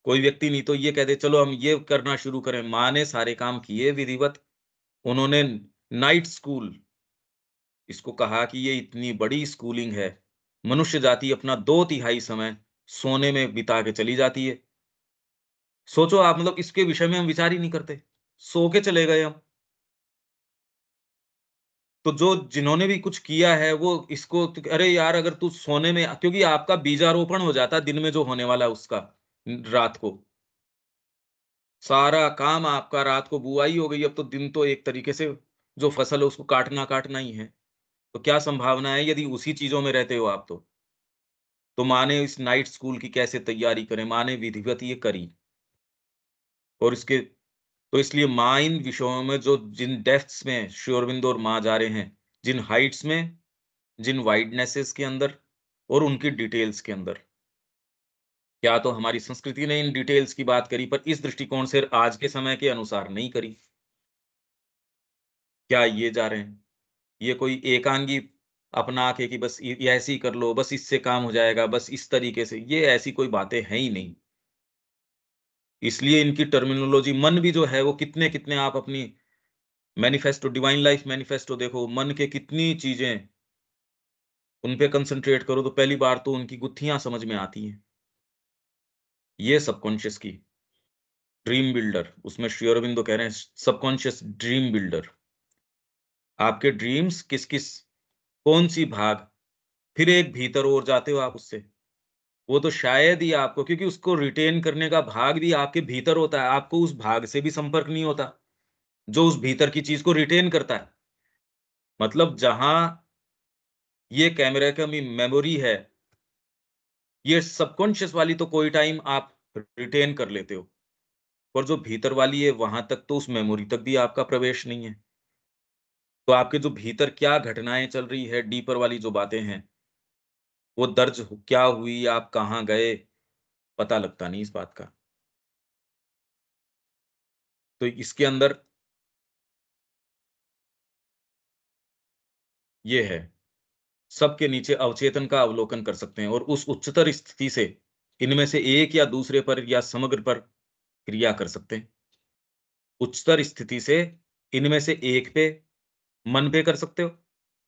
कोई व्यक्ति नहीं तो ये कह दे, चलो हम ये करना शुरू करें। माँ ने सारे काम किए विधिवत, उन्होंने नाइट स्कूल इसको कहा कि ये इतनी बड़ी स्कूलिंग है। मनुष्य जाति अपना 2/3 समय सोने में बिता के चली जाती है। सोचो आप, मतलब इसके विषय में हम विचार ही नहीं करते। सो के चले गए हम। तो जो जिन्होंने भी कुछ किया है वो इसको तो अरे यार, अगर तू सोने में, क्योंकि आपका बीजारोपण हो जाता है दिन में जो होने वाला है उसका, रात को। सारा काम आपका रात को बुआई हो गई, अब तो दिन तो एक तरीके से जो फसल है उसको काटना ही है। तो क्या संभावना है यदि उसी चीज़ों में रहते हो आप तो? तो माँ ने इस नाइट स्कूल की कैसे तैयारी करें, माँ ने विधिवत ये करी, और इसके तो इसलिए माँ इन विषयों में जो जिन डेप्थ्स में श्री अरविंदो और माँ जा रहे हैं, जिन हाइट्स में, जिन वाइडनेसेस के अंदर और उनकी डिटेल्स के अंदर। क्या तो हमारी संस्कृति ने इन डिटेल्स की बात करी, पर इस दृष्टिकोण से आज के समय के अनुसार नहीं करी। क्या ये जा रहे हैं? ये कोई एकांगी अपना के कि बस ये ऐसे ही कर लो, बस इससे काम हो जाएगा, बस इस तरीके से, ये ऐसी कोई बातें हैं ही नहीं। इसलिए इनकी टर्मिनोलॉजी, मन भी जो है वो कितने-कितने, आप अपनी मैनिफेस्टो, डिवाइन लाइफ मैनिफेस्टो देखो, मन के कितनी चीज़ें, उन पे कंसंट्रेट करो तो पहली बार तो उनकी गुत्थियाँ समझ में आती हैं। ये सबकॉन्शियस की ड्रीम बिल्डर, उसमें श्री अरविंदो कह रहे हैं सबकॉन्शियस ड्रीम बिल्डर। आपके ड्रीम्स किस-किस, कौन-सी भाग, फिर एक भीतर और जाते हो आप उससे। वो तो शायद ही आपको, क्योंकि उसको रिटेन करने का भाग भी आपके भीतर होता है, आपको उस भाग से भी संपर्क नहीं होता, जो उस भीतर की चीज़ को रिटेन करता है। मतलब जहाँ ये कैमरा का मेमोरी है, ये सबकॉन्शियस वाली तो कोई टाइम आप रिटेन कर लेते हो, और जो भीतर वाली है, वहाँ तक तो उस मेमोरी तक भी आपका प्रवेश नहीं है। तो आपके जो भीतर क्या घटनाएँ चल रही है, डीपर वाली जो बातें हैं, वो दर्ज क्या हुई, आप कहाँ गए, पता लगता नहीं इस बात का। तो इसके अंदर ये है, सबके नीचे अवचेतन का अवलोकन कर सकते हैं और उस उच्चतर स्थिति से इनमें से एक या दूसरे पर या समग्र पर क्रिया कर सकते हैं। उच्चतर स्थिति से इनमें से एक पे, मन पे कर सकते हो।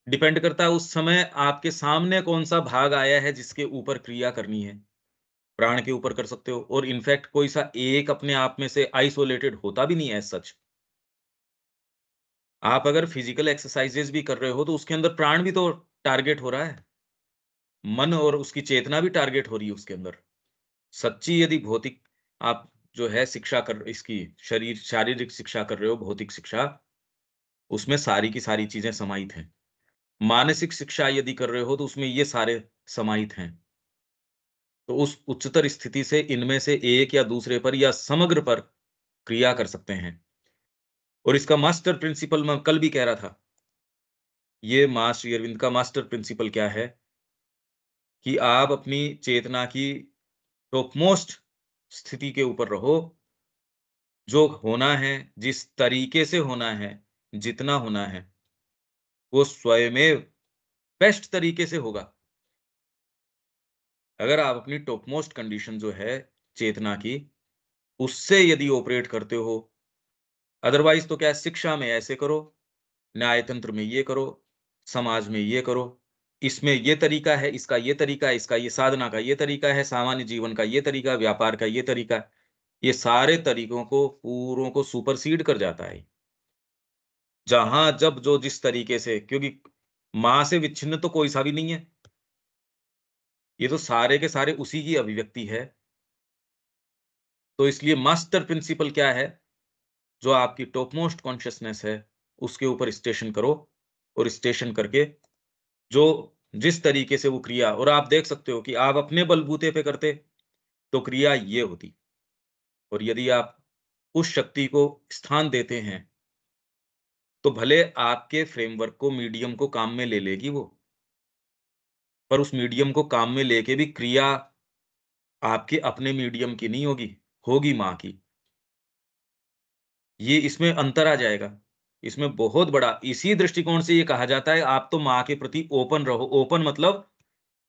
डिपेंड करता है उस समय आपके सामने कौन-सा भाग आया है जिसके ऊपर क्रिया करनी है। प्राण के ऊपर कर सकते हो और इनफैक्ट कोई सा एक अपने आप में से आइसोलेटेड होता भी नहीं है एज़ सच। आप अगर फिजिकल एक्सरसाइज़ेज़ भी कर रहे हो तो उसके अंदर प्राण भी तो टारगेट हो रहा है। मन और उसकी चेतना भी टारगेट हो रही है उसके अंदर। सच्ची यदि भौतिक आप जो है शिक्षा कर इसकी शारीरिक शिक्षा कर रहे हो, भौतिक शिक्षा, उसमें सारी की सारी चीज़ें समाहित हैं। मानसिक शिक्षा यदि कर रहे हो तो उसमें ये सारे समाहित हैं। तो उस उच्चतर स्थिति से इनमें से एक या दूसरे पर या समग्र पर क्रिया कर सकते हैं। और इसका मास्टर प्रिंसिपल मैं कल भी कह रहा था, ये माँ श्री अरविंद का मास्टर प्रिंसिपल क्या है कि आप अपनी चेतना की टॉपमोस्ट स्थिति के ऊपर रहो, जो होना है, जिस तरीके से होना है, जितना होना है, वो स्वयमेव बेस्ट तरीके से होगा। अगर आप अपनी टॉपमोस्ट कंडीशन जो है चेतना की, उससे यदि ऑपरेट करते हो, अदरवाइज़ तो क्या है शिक्षा में ऐसे करो, न्यायतंत्र में ये करो, समाज में ये करो, इसमें ये तरीका है, इसका ये तरीका है, इसका ये साधना का ये तरीका है, सामान्य जीवन का ये तरीका, व्यापार का ये तरीका है। ये सारे तरीकों को पूरों को सुपरसीड कर जाता है। जहाँ जब जो जिस तरीके से क्योंकि माँ से विच्छिन्न तो कोई सा भी नहीं है। ये तो सारे के सारे उसी की अभिव्यक्ति है। तो इसलिए मास्टर प्रिंसिपल क्या है, जो आपकी टॉपमोस्ट कॉन्शसनेस है, उसके ऊपर स्टेशन करो और स्टेशन करके जो जिस तरीके से वो क्रिया और आप देख सकते हो कि आप अपने बलबूते पे करते, तो क्रिया ये होती और यदि आप उस शक्ति को स्थान देते हैं, तो भले आपके फ्रेमवर्क को, मीडियम को काम में ले लेगी वो, पर उस मीडियम को काम में लेके भी क्रिया आपके अपने मीडियम की नहीं होगी, होगी माँ की। ये इसमें अंतर आ जाएगा। इसमें बहुत बड़ा इसी दृष्टिकोण से ये कहा जाता है, आप तो माँ के प्रति ओपन रहो। ओपन मतलब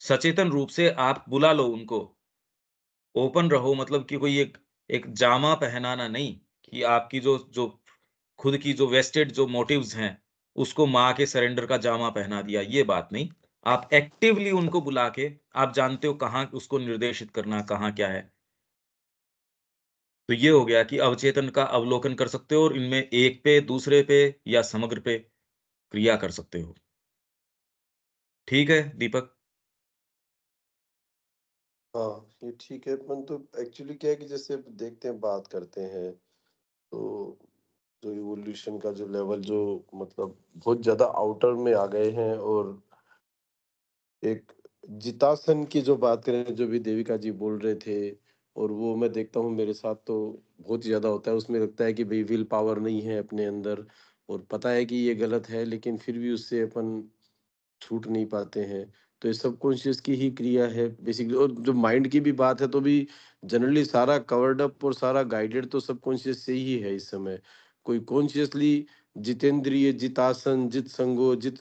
सचेतन रूप से आप बुला लो उनको। ओपन रहो मतलब कि कोई एक एक जामा पहनाना नहीं, कि आपकी जो जो खुद की जो वेस्टेड जो मोटिव्स हैं, उसको माँ के सरेंडर का जामा पहना दिया, ये बात नहीं। आप एक्टिवली उनको बुला के, आप जानते हो कहाँ उसको निर्देशित करना, कहाँ क्या है। तो ये हो गया कि अवचेतन का अवलोकन कर सकते हो और इनमें एक पे, दूसरे पे या समग्र पे क्रिया कर सकते हो। ठीक है, दीपक?
हाँ, ये ठीक है, परंतु एक्चुअली क्या है कि जैसे अब देखते हैं, बात करते हैं, तो जो इवोल्यूशन का जो लेवल जो मतलब बहुत ज़्यादा आउटर में आ गए हैं, और एक जितासन की जो बात करें, जो भी देविका जी बोल रहे थे, और वो मैं देखता हूँ मेरे साथ तो बहुत ही ज़्यादा होता है। उसमें लगता है कि भई विल पावर नहीं है अपने अंदर, और पता है कि ये गलत है, लेकिन फिर भी उससे अपन छूट नहीं पाते हैं। तो ये सबकॉन्शियस की ही क्रिया है बेसिकली, और जो माइंड की भी बात है तो भी जनरली सारा कवर्ड अप और सारा गाइडेड तो सबकॉन्शियस से ही है इस समय। कोई कॉन्शियसली जितेंद्रिय, जितासन, जित संगो, जित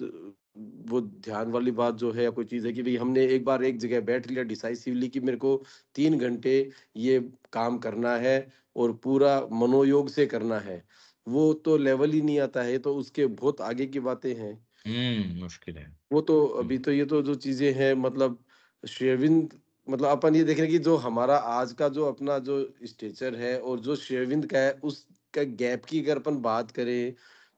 वो ध्यान वाली बात जो है, या कोई चीज़ है कि भई हमने एक बार एक जगह बैठ लिया डिसाइसिवली कि मेरे को 3 घंटे ये काम करना है और पूरा मनोयोग से करना है। वो तो लेवल ही नहीं आता है, तो उसके बहुत आगे की बातें हैं।
मुश्किल है।
वो तो
हुँ।
अभी तो ये तो जो चीज़ें हैं, मतलब श्री अरविंद, मतलब अपन ये देख रहे हैं कि जो हमारा आज का जो अपना जो स्टेचर है और जो श्री अरविंद का है, उसका गैप की अगर अपन बात करें,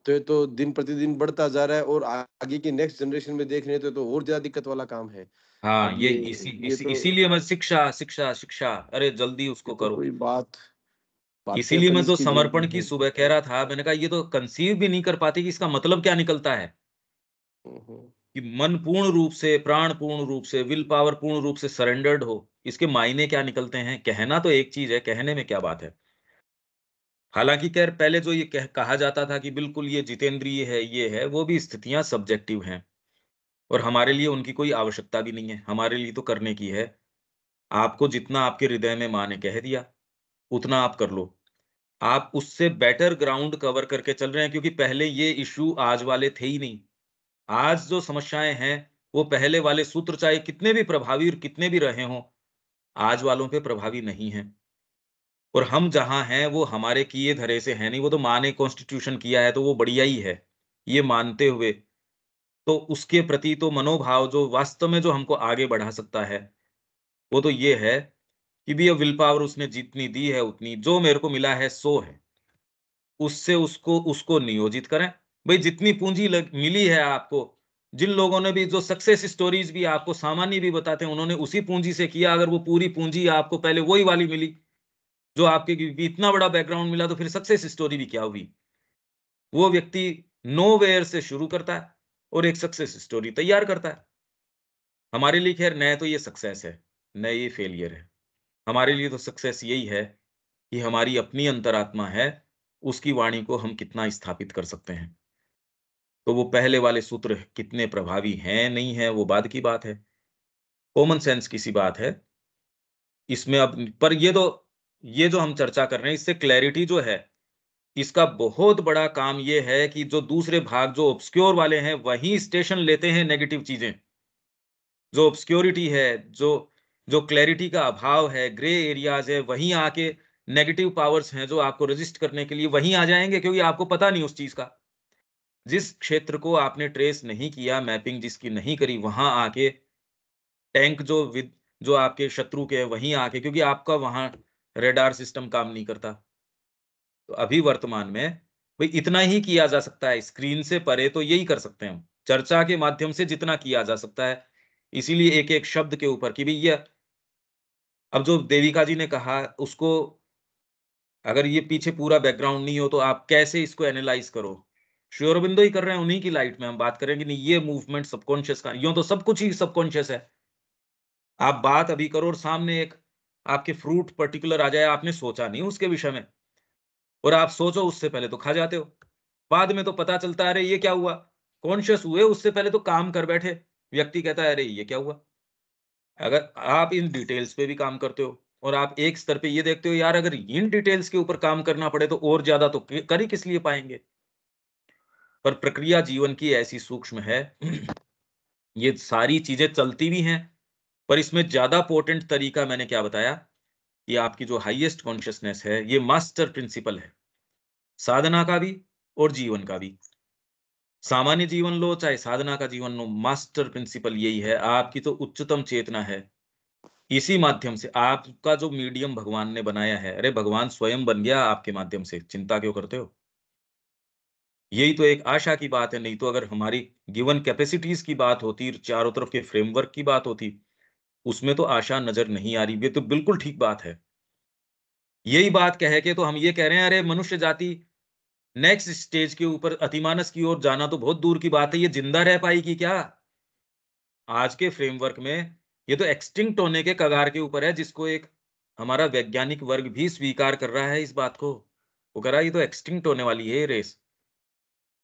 तो ये तो दिन प्रतिदिन बढ़ता जा रहा है, और आगे की नेक्स्ट जनरेशन में देख रहे हैं तो और ज़्यादा दिक्कत वाला काम है।
हाँ,
अब
ये
ये तो
इसीलिए मैं शिक्षा, शिक्षा, शिक्षा, अरे जल्दी
ये
उसको
तो
करो।
कोई बातें
इसीलिए
अपन
मैं जो
इसकी जल्दी
समर्पण की
हैं।
सुबह कह रहा था, मैंने कहा ये तो कंसीव भी नहीं कर पाते कि इसका मतलब क्या निकलता है।
हुँ, हुँ।
कि मन पूर्ण रूप से, प्राण पूर्ण रूप से, विल पावर पूर्ण रूप से सरेंडर्ड हो, इसके मायने क्या निकलते हैं? कहना तो एक चीज़ है, कहने में क्या बात है? हालाँकि खैर पहले जो ये कहा जाता था कि बिल्कुल ये जितेंद्रिय है, ये है, वो भी स्थितियाँ सब्जेक्टिव हैं। और हमारे लिए उनकी कोई आवश्यकता भी नहीं है। हमारे लिए तो करने की है, आपको जितना आपके हृदय में माँ ने कह दिया, उतना आप कर लो। आप उससे बेटर ग्राउंड कवर करके चल रहे हैं, क्योंकि पहले ये इश्यू आज वाले थे ही नहीं। आज जो समस्याएँ हैं, वो पहले वाले सूत्र चाहे कितने भी प्रभावी और कितने भी रहे हों, आज वालों पे प्रभावी नहीं हैं। और हम जहाँ हैं, वो हमारे किए धरे से हैं नहीं, वो तो माँ ने कॉन्स्टिट्यूशन किया है, तो वो बढ़िया ही है। ये मानते हुए, तो उसके प्रति तो मनोभाव जो वास्तव में जो हमको आगे बढ़ा सकता है, वो तो ये है कि भैया विल पावर उसने जितनी दी है उतनी, जो मेरे को मिला है सो है। उससे उसको उसको नियोजित करें। भई जितनी पूँजी लग मिली है आपको, जिन लोगों ने भी जो सक्सेस स्टोरीज़ भी आपको सामान्य भी बताते हैं, उन्होंने उसी पूँजी से किया। अगर वो पूरी पूँजी आपको पहले वही वाली मिली, जो आपके कि इतना बड़ा बैकग्राउंड मिला, तो फिर सक्सेस स्टोरी भी क्या हुई? वो व्यक्ति नोवेयर से शुरू करता है और एक सक्सेस स्टोरी तैयार करता है। हमारे लिए खैर न तो ये सक्सेस है, न ये फेलियर है। हमारे लिए तो सक्सेस यही है कि हमारी अपनी अंतरात्मा है, उसकी वाणी को हम कितना स्थापित कर सकते हैं। तो वो पहले वाले सूत्र कितने प्रभावी हैं, नहीं हैं, वो बाद की बात है। कॉमन सेंस की सी बात है। इसमें अब पर ये जो हम चर्चा कर रहे हैं, इससे क्लैरिटी जो है, इसका बहुत बड़ा काम ये है कि जो दूसरे भाग जो ऑब्सक्योर वाले हैं, वही स्टेशन लेते हैं नेगेटिव चीज़ें। जो ऑब्सक्योरिटी है, जो क्लैरिटी का अभाव है, ग्रे एरियाज़ है, वहीं आके नेगेटिव पावर्स हैं, जो आपको रेज़िस्ट करने के लिए वहीं आ जाएँगे, क्योंकि आपको पता नहीं उस चीज़ का। जिस क्षेत्र को आपने ट्रेस नहीं किया, मैपिंग जिसकी नहीं करी, वहाँ आके टैंक जो आपके शत्रु के हैं, वहीं आके, क्योंकि आपका वहाँ रडार सिस्टम काम नहीं करता। तो अभी वर्तमान में भई इतना ही किया जा सकता है, स्क्रीन से परे तो यही कर सकते हैं हम। चर्चा के माध्यम से जितना किया जा सकता है, इसीलिए एक-एक शब्द के ऊपर कि भैया अब जो देविका जी ने कहा, उसको अगर ये पीछे पूरा बैकग्राउंड नहीं हो, तो आप कैसे इसको एनालाइज़ करो? श्री अरबिंदो ही कर रहे हैं, उन्हीं की लाइट में हम बात करें कि नहीं, ये मूवमेंट सबकॉन्शियस का, यूँ तो सब कुछ ही सबकॉन्शियस है। आप बात अभी करो और सामने एक आपके फ्रूट पर्टिकुलर आ जाए, आपने सोचा नहीं उसके विषय में, और आप सोचो उससे पहले तो खा जाते हो। बाद में तो पता चलता है, अरे ये क्या हुआ? कॉन्शियस हुए उससे पहले तो काम कर बैठे। व्यक्ति कहता है, अरे ये क्या हुआ? अगर आप इन डिटेल्स पे भी काम करते हो और आप एक स्तर पे ये देखते हो, यार अगर इन डिटेल्स के ऊपर काम करना पड़े तो और ज्यादा तो कर ही किस लिए पाएंगे। पर प्रक्रिया जीवन की ऐसी सूक्ष्म है ये सारी चीजें चलती भी हैं, पर इसमें ज्यादा पोटेंट तरीका मैंने क्या बताया कि आपकी जो हाईएस्ट कॉन्शियसनेस है, ये मास्टर प्रिंसिपल है, साधना का भी और जीवन का भी। सामान्य जीवन लो चाहे साधना का जीवन लो, मास्टर प्रिंसिपल यही है, आपकी तो उच्चतम चेतना है। इसी माध्यम से आपका जो मीडियम भगवान ने बनाया है, अरे भगवान स्वयं बन गया आपके माध्यम से, चिंता क्यों करते हो? यही तो एक आशा की बात है, नहीं तो अगर हमारी गिवन कैपेसिटीज की बात होती, चारों तरफ के फ्रेमवर्क की बात होती, उसमें तो आशा नजर नहीं आ रही। ये तो बिल्कुल ठीक बात है। यही बात कह के तो हम ये कह रहे हैं, अरे मनुष्य जाति नेक्स्ट स्टेज के ऊपर अतिमानस की ओर जाना तो बहुत दूर की बात है, ये जिंदा रह पाएगी क्या? आज के फ्रेमवर्क में ये तो एक्सटिंक्ट होने के कगार के ऊपर है, जिसको एक हमारा वैज्ञानिक वर्ग भी स्वीकार कर रहा है इस बात को। वो कह रहा है ये तो एक्सटिंक्ट होने वाली है ये रेस।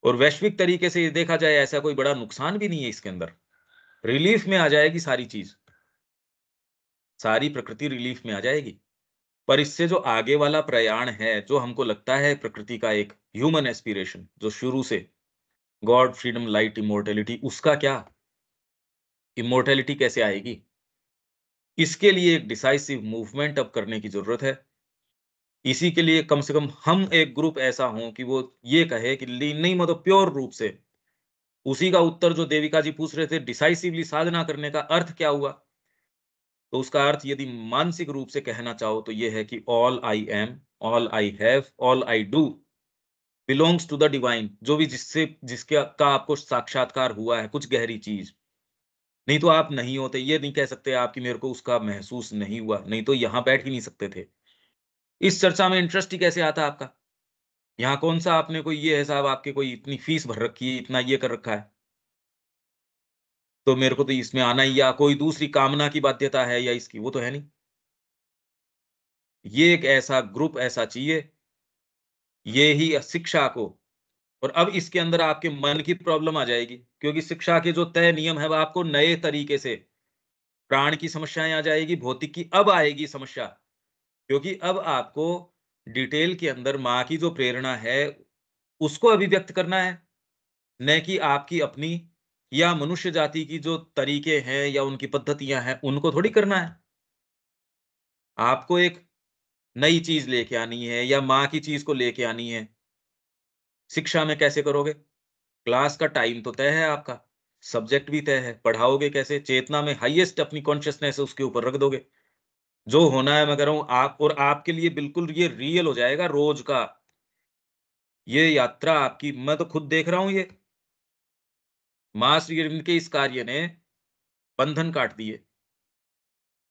और वैश्विक तरीके से ये देखा जाए, ऐसा कोई बड़ा नुकसान भी नहीं है इसके अंदर। रिलीफ में आ जाएगी सारी चीज, सारी प्रकृति रिलीफ में आ जाएगी। पर इससे जो आगे वाला प्रयाण है, जो हमको लगता है प्रकृति का एक ह्यूमन एस्पिरेशन जो शुरू से, गॉड, फ्रीडम, लाइट, इमोर्टैलिटी, उसका क्या? इमोर्टैलिटी कैसे आएगी? इसके लिए एक डिसाइसिव मूवमेंट अब करने की जरूरत है। इसी के लिए कम से कम हम एक ग्रुप ऐसा हों कि वो ये कहे कि नहीं, मतलब प्योर रूप से उसी का उत्तर जो देविका जी पूछ रहे थे, डिसाइसिवली साधना करने का अर्थ क्या हुआ? तो उसका अर्थ यदि मानसिक रूप से कहना चाहो तो ये है कि all I am, all I have, all I do belongs to the divine. जो भी जिसके का आपको साक्षात्कार हुआ है, कुछ गहरी चीज, नहीं तो आप नहीं होते। ये नहीं कह सकते आप कि मेरे को उसका महसूस नहीं हुआ, नहीं तो यहाँ बैठ ही नहीं सकते थे। इस चर्चा में इंटरेस्ट ही कैसे आता आपका? यहाँ कौन-सा आपने कोई ये है साहब, आपके कोई इतनी फीस भर रखी है, इतना ये कर रखा है, तो मेरे को तो इसमें आना ही, या कोई दूसरी कामना की बाध्यता है या इसकी, वो तो है नहीं। ये एक ऐसा ग्रुप ऐसा चाहिए, ये ही शिक्षा को और अब इसके अंदर आपके मन की प्रॉब्लम आ जाएगी, क्योंकि शिक्षा के जो तय नियम है वह आपको नए तरीके से, प्राण की समस्याएं आ जाएगी, भौतिक की अब आएगी समस्या, क्योंकि अब आपको डिटेल के अंदर माँ की जो प्रेरणा है उसको अभिव्यक्त करना है, न कि आपकी अपनी या मनुष्य जाति की जो तरीके हैं या उनकी पद्धतियां हैं उनको थोड़ी करना है। आपको एक नई चीज लेके आनी है या माँ की चीज को लेके आनी है। शिक्षा में कैसे करोगे? क्लास का टाइम तो तय है आपका, सब्जेक्ट भी तय है, पढ़ाओगे कैसे? चेतना में हाईएस्ट अपनी कॉन्शियसनेस है उसके ऊपर रख दोगे। जो होना है मैं कह रहा हूँ आप, और आपके लिए बिल्कुल ये रियल हो जाएगा रोज का। ये यात्रा आपकी, मैं तो खुद देख रहा हूँ ये। माँ श्री अरविंद के इस कार्य ने बंधन काट दिए।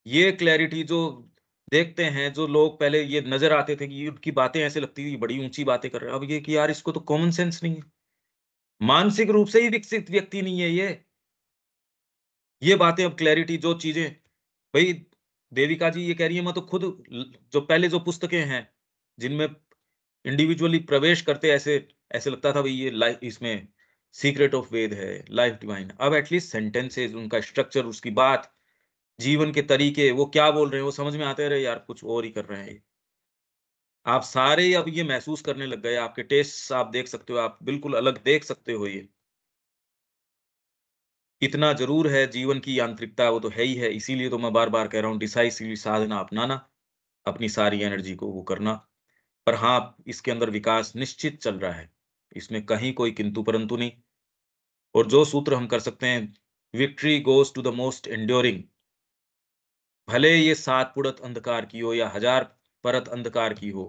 ये क्लैरिटी जो देखते हैं, जो लोग पहले ये नजर आते थे कि उनकी बातें ऐसे लगती थी बड़ी ऊंची बातें कर रहे हैं, अब ये कि यार इसको तो कॉमन सेंस नहीं है, मानसिक रूप से ही विकसित व्यक्ति नहीं है ये बातें अब क्लैरिटी जो चीजें, भाई देविका जी ये कह रही है, मैं तो खुद जो पहले जो पुस्तकें हैं जिनमें इंडिविजुअली प्रवेश करते ऐसे ऐसे लगता था भाई ये लाइफ इसमें सीक्रेट ऑफ वेद है, लाइफ डिवाइन। अब एटलीस्ट सेंटेंसेस, उनका स्ट्रक्चर, उसकी बात, जीवन के तरीके, वो क्या बोल रहे हैं वो समझ में आते रहे, यार कुछ और ही कर रहे हैं ये। आप सारे अब ये महसूस करने लग गए, आपके टेस्ट आप देख सकते हो, आप बिल्कुल अलग देख सकते हो ये। इतना जरूर है जीवन की यांत्रिकता, वो तो है ही है, इसीलिए तो मैं बार बार कह रहा हूँ डिसाइसिव साधना अपनाना, अपनी सारी एनर्जी को वो करना। पर हाँ, इसके अंदर विकास निश्चित चल रहा है, इसमें कहीं कोई किंतु परंतु नहीं। और जो सूत्र हम कर सकते हैं, victory goes to the most enduring. भले ये 7 पुड़त अंधकार की हो या 1000 परत अंधकार की हो,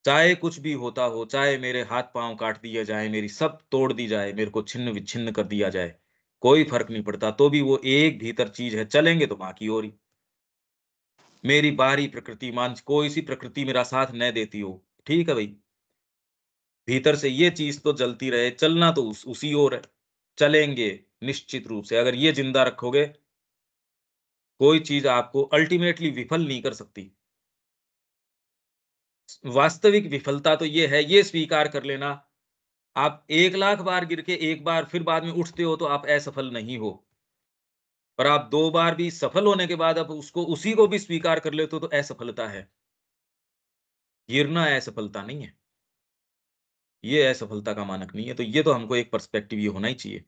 चाहे कुछ भी होता हो, चाहे मेरे हाथ पांव काट दिए जाए, मेरी सब तोड़ दी जाए, मेरे को छिन्न विच्छिन्न कर दिया जाए, कोई फर्क नहीं पड़ता, तो भी वो एक भीतर चीज है, चलेंगे तो माँ की ओर ही। मेरी बाहरी प्रकृति, मान कोई सी प्रकृति मेरा साथ न देती हो, ठीक है भाई, भीतर से ये चीज तो जलती रहे, चलना तो उसी ओर है, चलेंगे निश्चित रूप से। अगर ये जिंदा रखोगे, कोई चीज आपको अल्टीमेटली विफल नहीं कर सकती। वास्तविक विफलता तो ये है, ये स्वीकार कर लेना, आप 1,00,000 बार गिर के एक बार फिर बाद में उठते हो तो आप असफल नहीं हो, पर आप 2 बार भी सफल होने के बाद अब उसको उसी को भी स्वीकार कर लेते हो तो असफलता है। गिरना असफलता नहीं है, ये असफलता का मानक नहीं है। तो ये तो हमको एक पर्सपेक्टिव ये होना ही चाहिए,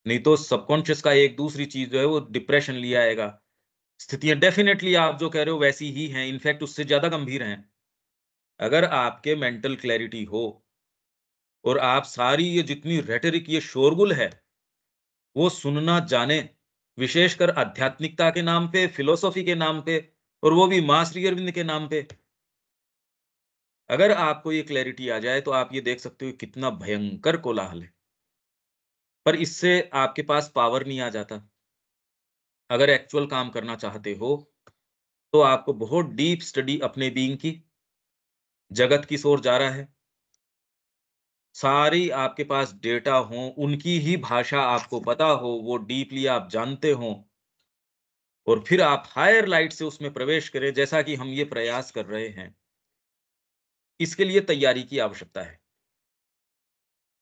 नहीं तो सबकॉन्शियस का एक दूसरी चीज जो है वो डिप्रेशन ले आएगा। स्थितियां डेफिनेटली आप जो कह रहे हो वैसी ही हैं, इनफैक्ट उससे ज्यादा गंभीर हैं। अगर आपके मेंटल क्लैरिटी हो और आप सारी ये जितनी रेटरिक, ये शोरगुल है, वो सुनना जाने, विशेषकर आध्यात्मिकता के नाम पे, फिलोसॉफी के नाम पे, और वो भी मां श्री अरविंद के नाम पे, अगर आपको ये क्लैरिटी आ जाए तो आप ये देख सकते हो कितना भयंकर कोलाहल है। पर इससे आपके पास पावर नहीं आ जाता। अगर एक्चुअल काम करना चाहते हो तो आपको बहुत डीप स्टडी अपने बीइंग की, जगत किस ओर जा रहा है, सारी आपके पास डेटा हो, उनकी ही भाषा आपको पता हो, वो डीपली आप जानते हो, और फिर आप हायर लाइट से उसमें प्रवेश करें, जैसा कि हम ये प्रयास कर रहे हैं। इसके लिए तैयारी की आवश्यकता है।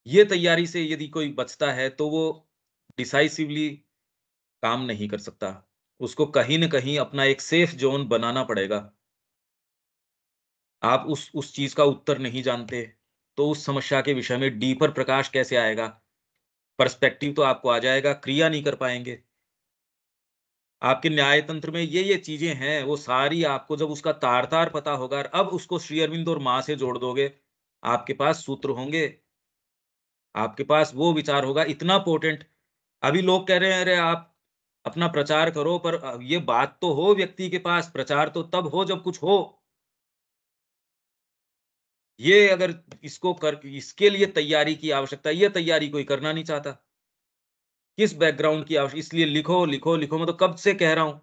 ये तैयारी से यदि कोई बचता है तो वो डिसाइसिवली काम नहीं कर सकता। उसको कहीं न कहीं अपना एक सेफ ज़ोन बनाना पड़ेगा। आप उस चीज़ का उत्तर नहीं जानते, तो उस समस्या के विषय में डीपर प्रकाश कैसे आएगा? पर्सपेक्टिव तो आपको आ जाएगा, क्रिया नहीं कर पाएँगे। आपके न्याय तंत्र में ये चीज़ें हैं, वो सारी आपको जब उसका तार-तार पता होगा, अब उसको श्री अरविंद और माँ से जोड़ दोगे, आपके पास सूत्र होंगे, आपके पास वो विचार होगा इतना पोटेंट। अभी लोग कह रहे हैं, अरे आप अपना प्रचार करो, पर ये बात तो हो व्यक्ति के पास, प्रचार तो तब हो जब कुछ हो। ये अगर इसको कर, इसके लिए तैयारी की आवश्यकता है, ये तैयारी कोई करना नहीं चाहता। किस बैकग्राउंड की आवश्यक, इसलिए लिखो, लिखो, लिखो, मैं तो कब से कह रहा हूँ।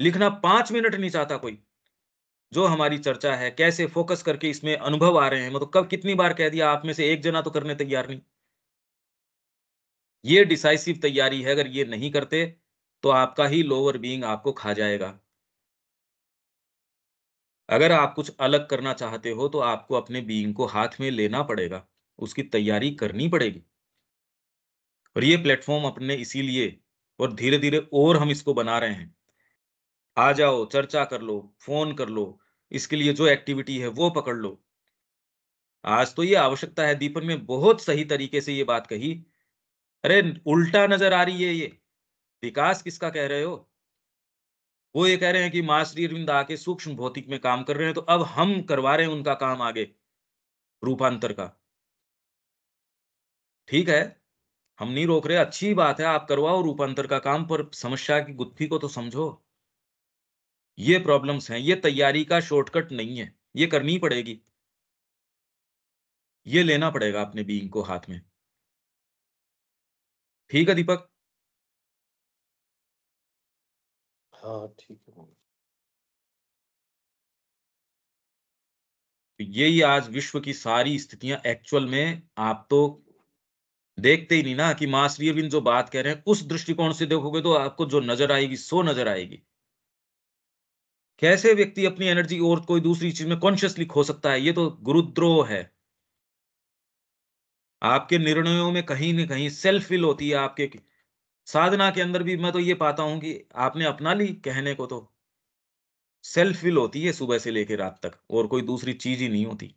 लिखना 5 मिनट नहीं चाहता कोई। जो हमारी चर्चा है, कैसे फ़ोकस करके इसमें अनुभव आ रहे हैं, मैं तो कब कितनी बार कह दिया, आप में से एक जना तो करने तैयार नहीं। ये डिसाइसिव तैयारी है, अगर ये नहीं करते, तो आपका ही लोअर बीइंग आपको खा जाएगा। अगर आप कुछ अलग करना चाहते हो तो आपको अपने बीइंग को हाथ में लेना पड़ेगा, उसकी तैयारी करनी पड़ेगी। और ये प्लेटफ़ॉर्म अपने इसीलिए और धीरे-धीरे और हम इसको बना रहे हैं। आ जाओ, चर्चा कर लो, फ़ोन कर लो, इसके लिए जो एक्टिविटी है वो पकड़ लो। आज तो ये आवश्यकता है, दीपक ने बहुत सही तरीके से ये बात कही। अरे उल्टा नज़र आ रही है ये, विकास किसका कह रहे हो? वो ये कह रहे हैं कि माँ श्री अरविंद आके सूक्ष्म भौतिक में काम कर रहे हैं, तो अब हम करवा रहे हैं उनका काम आगे, रूपांतर का। ठीक है, हम नहीं रोक रहे, अच्छी बात है, आप करवाओ रूपांतर का काम, पर समस्या की गुत्थी को तो समझो। ये प्रॉब्लम्स हैं, ये तैयारी का शॉर्टकट नहीं है, ये करनी पड़ेगी। ये लेना पड़ेगा अपने बीइंग को हाथ में। ठीक है दीपक?
हाँ, ठीक है मम्मी।
तो यही आज विश्व की सारी स्थितियाँ एक्चुअल में आप तो देखते ही नहीं ना कि माँ श्री अरविंद जो बात कह रहे हैं, उस दृष्टिकोण से देखोगे तो आपको जो नज़र आएगी, सो नज़र आएगी। कैसे व्यक्ति अपनी एनर्जी और कोई दूसरी चीज़ में कॉन्शियसली खो सकता है? ये तो गुरुद्रोह है। आपके निर्णयों में कहीं न कहीं सेल्फ विल होती है आपके साधना के अंदर भी मैं तो ये पाता हूँ कि आपने अपना ली कहने को तो। सेल्फ विल होती है सुबह से लेके रात तक और कोई दूसरी चीज़ ही नहीं होती।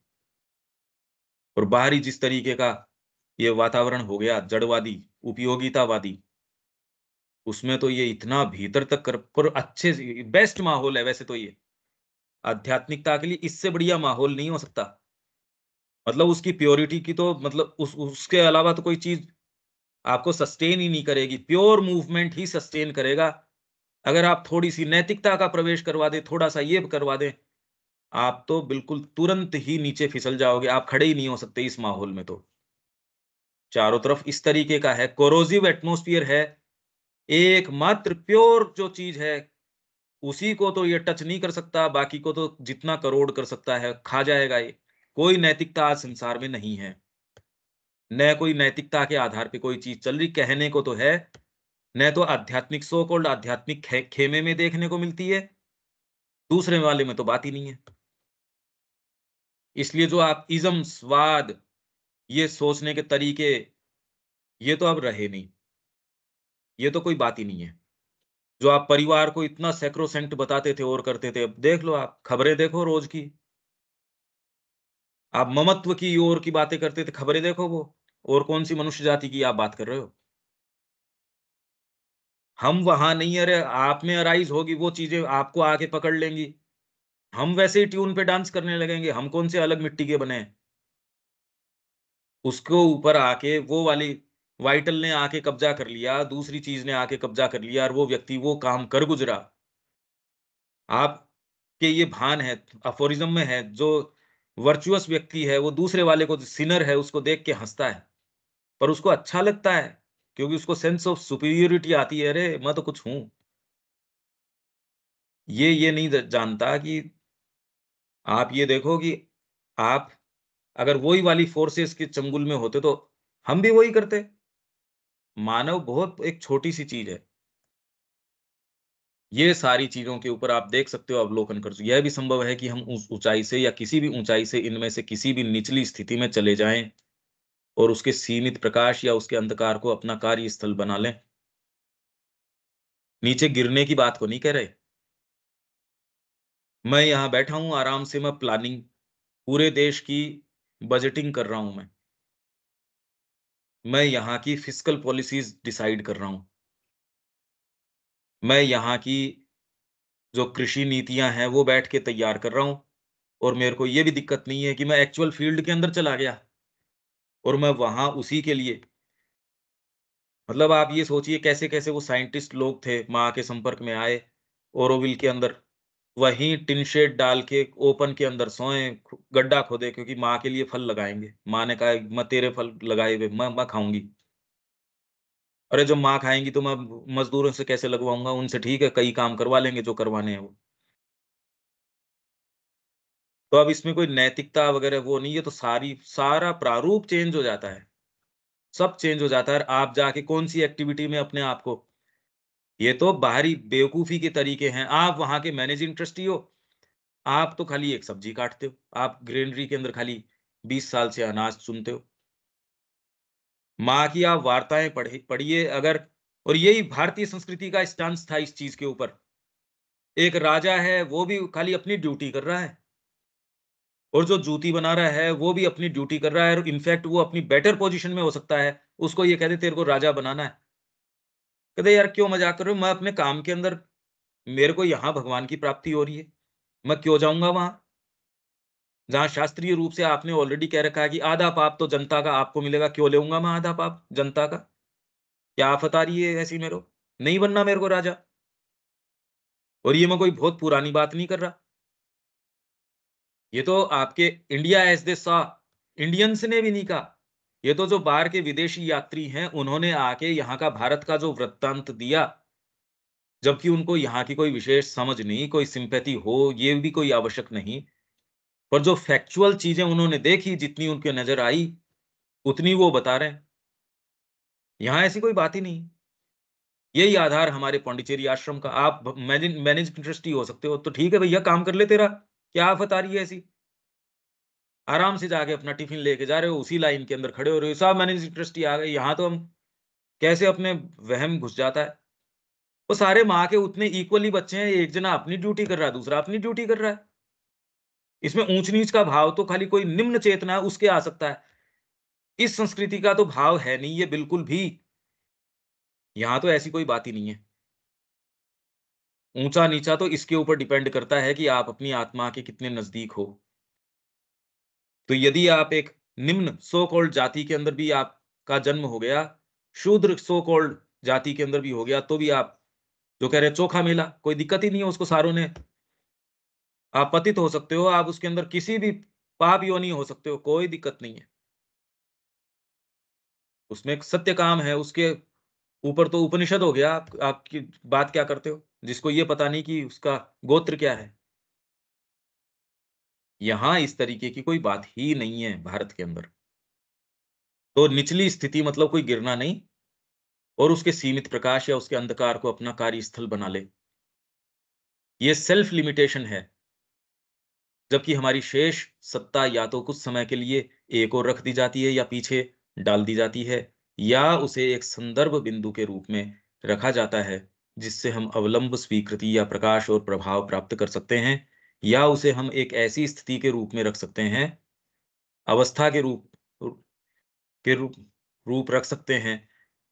और बाहरी जिस तरीके का ये वातावरण हो गया जड़वादी, उपयोगितावादी, उसमें तो ये इतना भीतर तक कर पर अच्छे से बेस्ट माहौल है वैसे तो ये। आध्यात्मिकता के लिए इससे बढ़िया माहौल नहीं हो सकता। मतलब उसकी प्योरिटी की तो मतलब उसके अलावा तो कोई चीज़ आपको सस्टेन ही नहीं करेगी। प्योर मूवमेंट ही सस्टेन करेगा। अगर आप थोड़ी-सी नैतिकता का प्रवेश करवा दें, थोड़ा-सा ये करवा दें, आप तो बिल्कुल तुरंत ही नीचे फिसल जाओगे। आप खड़े ही नहीं हो सकते इस माहौल में तो। चारों तरफ इस तरीके का है, कोरोसिव एटमॉस्फियर है। एकमात्र प्योर जो चीज़ है, उसी को तो ये टच नहीं कर सकता, बाकी को तो जितना करोड़ कर सकता है, खा जाएगा ये। कोई नैतिकता आज संसार में नहीं है। न कोई नैतिकता के आधार पे कोई चीज़ चल रही, कहने को तो है, न तो आध्यात्मिक सो कॉल्ड आध्यात्मिक खेमे में देखने को मिलती है, दूसरे वाले में तो बात ही नहीं है। इसलिए जो आप इज़म्स, वाद, ये सोचने के तरीके, ये तो अब रहे नहीं। ये तो कोई बात ही नहीं है। जो आप परिवार को इतना सैक्रोसैंक्ट बताते थे और करते थे, अब देख लो आप, खबरें देखो रोज़ की। आप ममत्व की ओर की बातें करते थे, खबरें देखो वो, और कौन-सी मनुष्य जाति की आप बात कर रहे हो? हम वहाँ नहीं, अरे आप में अराइज़ होगी वो चीज़ें आपको आके पकड़ लेंगी। हम वैसे ही ट्यून पे डांस करने लगेंगे, हम कौन से अलग मिट्टी के बने हैं। उसको ऊपर आके वो वाली वाइटल ने आके कब्ज़ा कर लिया, दूसरी चीज़ ने आके कब्ज़ा कर लिया और वो व्यक्ति वो काम कर गुज़रा। आपके ये भान है, अफ़ोरिज़्म में है, जो वर्चुअस व्यक्ति है, वो दूसरे वाले को जो सिनर है, उसको देख के हँसता है। पर उसको अच्छा लगता है, क्योंकि उसको सेंस ऑफ सुपीरियॉरिटी आती है, अरे! मैं तो कुछ हूँ। ये नहीं द जानता कि आप ये देखो कि आप अगर वही वाली फ़ोर्सेस के चंगुल में होते, तो हम भी वही करते। मानव बहुत एक छोटी-सी चीज़ है। ये सारी चीज़ों के ऊपर आप देख सकते हो, अवलोकन कर यह भी संभव है कि हम उस ऊँचाई से या किसी भी ऊँचाई से इनमें से किसी भी निचली स्थिति में चले जाएँ और उसके सीमित प्रकाश या उसके अंधकार को अपना कार्यस्थल बना लें। नीचे गिरने की बात को नहीं कह रहे। मैं यहाँ बैठा हूँ आराम से, मैं प्लानिंग पूरे देश की बजटिंग कर रहा हूँ मैं। मैं यहाँ की फिस्कल पॉलिसीज़ डिसाइड कर रहा हूँ। मैं यहाँ की जो कृषि नीतियाँ हैं, वो बैठ के तैयार कर रहा हूँ और मेरे को ये भी दिक्कत नहीं है कि मैं एक्चुअल फ़ील्ड के अंदर चला गया और मैं वहाँ उसी के लिए मतलब आप ये सोचिए कैसे-कैसे वो साइंटिस्ट लोग थे, माँ के संपर्क में आए, ओरोविल के अंदर, वहीं टिन शेड डाल के ओपन के अंदर सोए, गड्ढा खोदे क्योंकि माँ के लिए फल लगाएँगे। माँ ने कहा, "मैं तेरे फल लगाए हुए मैं खाऊँगी।" अरे! जब माँ खाएँगी तो मैं मज़दूरों से कैसे लगवाऊँगा? उनसे ठीक है, कई काम करवा लेंगे जो करवाने हैं वो। तो अब इसमें कोई नैतिकता वगैरह वो नहीं है, तो सारा प्रारूप चेंज हो जाता है। सब चेंज हो जाता है और आप जाके कौन-सी एक्टिविटी में अपने आप को ये तो बाहरी बेवकूफ़ी के तरीके हैं। आप वहाँ के मैनेजिंग ट्रस्टी हो, आप तो खाली एक सब्जी काटते हो, आप ग्रेनरी के अंदर खाली 20 साल से अनाज चुनते हो। माँ की आप वार्ताएँ पढ़िए अगर, और यही भारतीय संस्कृति का स्टांस था इस चीज़ के ऊपर। एक राजा है, वो भी खाली अपनी ड्यूटी कर रहा है, और जो जूती बना रहा है, वो भी अपनी ड्यूटी कर रहा है, और इनफैक्ट वो अपनी बेटर पोज़ीशन में हो सकता है। उसको ये कह दे तेरे को राजा बनाना है। कहते यार क्यों मज़ाक कर रहे हो? मैं अपने काम के अंदर, मेरे को यहाँ भगवान की प्राप्ति हो रही है। मैं क्यों जाऊँगा वहाँ? जहाँ शास्त्रीय रूप से आपने ऑलरेडी कह रखा है कि आधा पाप तो जनता का आपको मिलेगा, क्यों लेऊँगा मैं आधा पाप जनता का? क्या आफ़त आ रही है ऐसी मेरे को? नहीं बनना मेरे को राजा। और ये मैं कोई बहुत पुरानी बात नहीं कर रहा। ये तो आपके India as they saw, Indians ने भी नहीं कहा। ये तो जो बाहर के विदेशी यात्री हैं, उन्होंने आके यहाँ का भारत का जो वृत्तांत दिया, जबकि उनको यहाँ की कोई विशेष समझ नहीं, कोई सिम्पैथी हो, ये भी कोई आवश्यक नहीं। पर जो फैक्चुअल चीज़ें उन्होंने देखी, जितनी उनकी नज़र आई, उतनी वो बता रहे हैं। यहाँ ऐसी कोई बात ही नहीं। यही आधार हमारे पॉन्डिचेरी आश्रम का। आप मैनेजिंग ट्रस्टी हो सकते हो, तो ठीक है भैया काम कर ले तेरा, क्या आफ़त आ रही है ऐसी? आराम से जाके अपना टिफ़िन लेके जा रहे हो, उसी लाइन के अंदर खड़े हो रहे हो, साहब मैनेजिंग ट्रस्टी आ गए। यहाँ तो हम कैसे अपने वहम घुस जाता है। वो सारे माँ के उतने इक्वली बच्चे हैं, एक जना अपनी ड्यूटी कर रहा है, दूसरा अपनी ड्यूटी कर रहा है। इसमें ऊँच-नीच का भाव तो खाली कोई निम्न चेतना है उसके आ सकता है। इस संस्कृति का तो भाव है नहीं ये बिल्कुल भी। यहाँ तो ऐसी कोई बात ही नहीं है। ऊँचा-नीचा तो इसके ऊपर डिपेंड करता है कि आप अपनी आत्मा के कितने नज़दीक हो। तो यदि आप एक निम्न सो कॉल्ड जाति के अंदर भी आपका जन्म हो गया, शूद्र सो कॉल्ड जाति के अंदर भी हो गया, तो भी आप जो कह रहे हैं चोखा मेला, कोई दिक्कत ही नहीं है उसको सारों ने। आप पतित हो सकते हो, आप उसके अंदर किसी भी पाप योनि हो सकते हो, कोई दिक्कत नहीं है। उसमें एक सत्य काम है, उसके ऊपर तो उपनिषद हो गया, आप आपकी बात क्या करते हो? जिसको ये पता नहीं कि उसका गोत्र क्या है। यहाँ इस तरीके की कोई बात ही नहीं है भारत के अंदर। तो निचली स्थिति मतलब कोई गिरना नहीं, और उसके सीमित प्रकाश या उसके अंधकार को अपना कार्यस्थल बना ले। ये सेल्फ लिमिटेशन है, जबकि हमारी शेष सत्ता या तो कुछ समय के लिए एक ओर रख दी जाती है या पीछे डाल दी जाती है, या उसे एक संदर्भ बिंदु के रूप में रखा जाता है, जिससे हम अवलंब स्वीकृति या प्रकाश और प्रभाव प्राप्त कर सकते हैं, या उसे हम एक ऐसी स्थिति के रूप में रख सकते हैं, अवस्था के रूप रूप रख सकते हैं,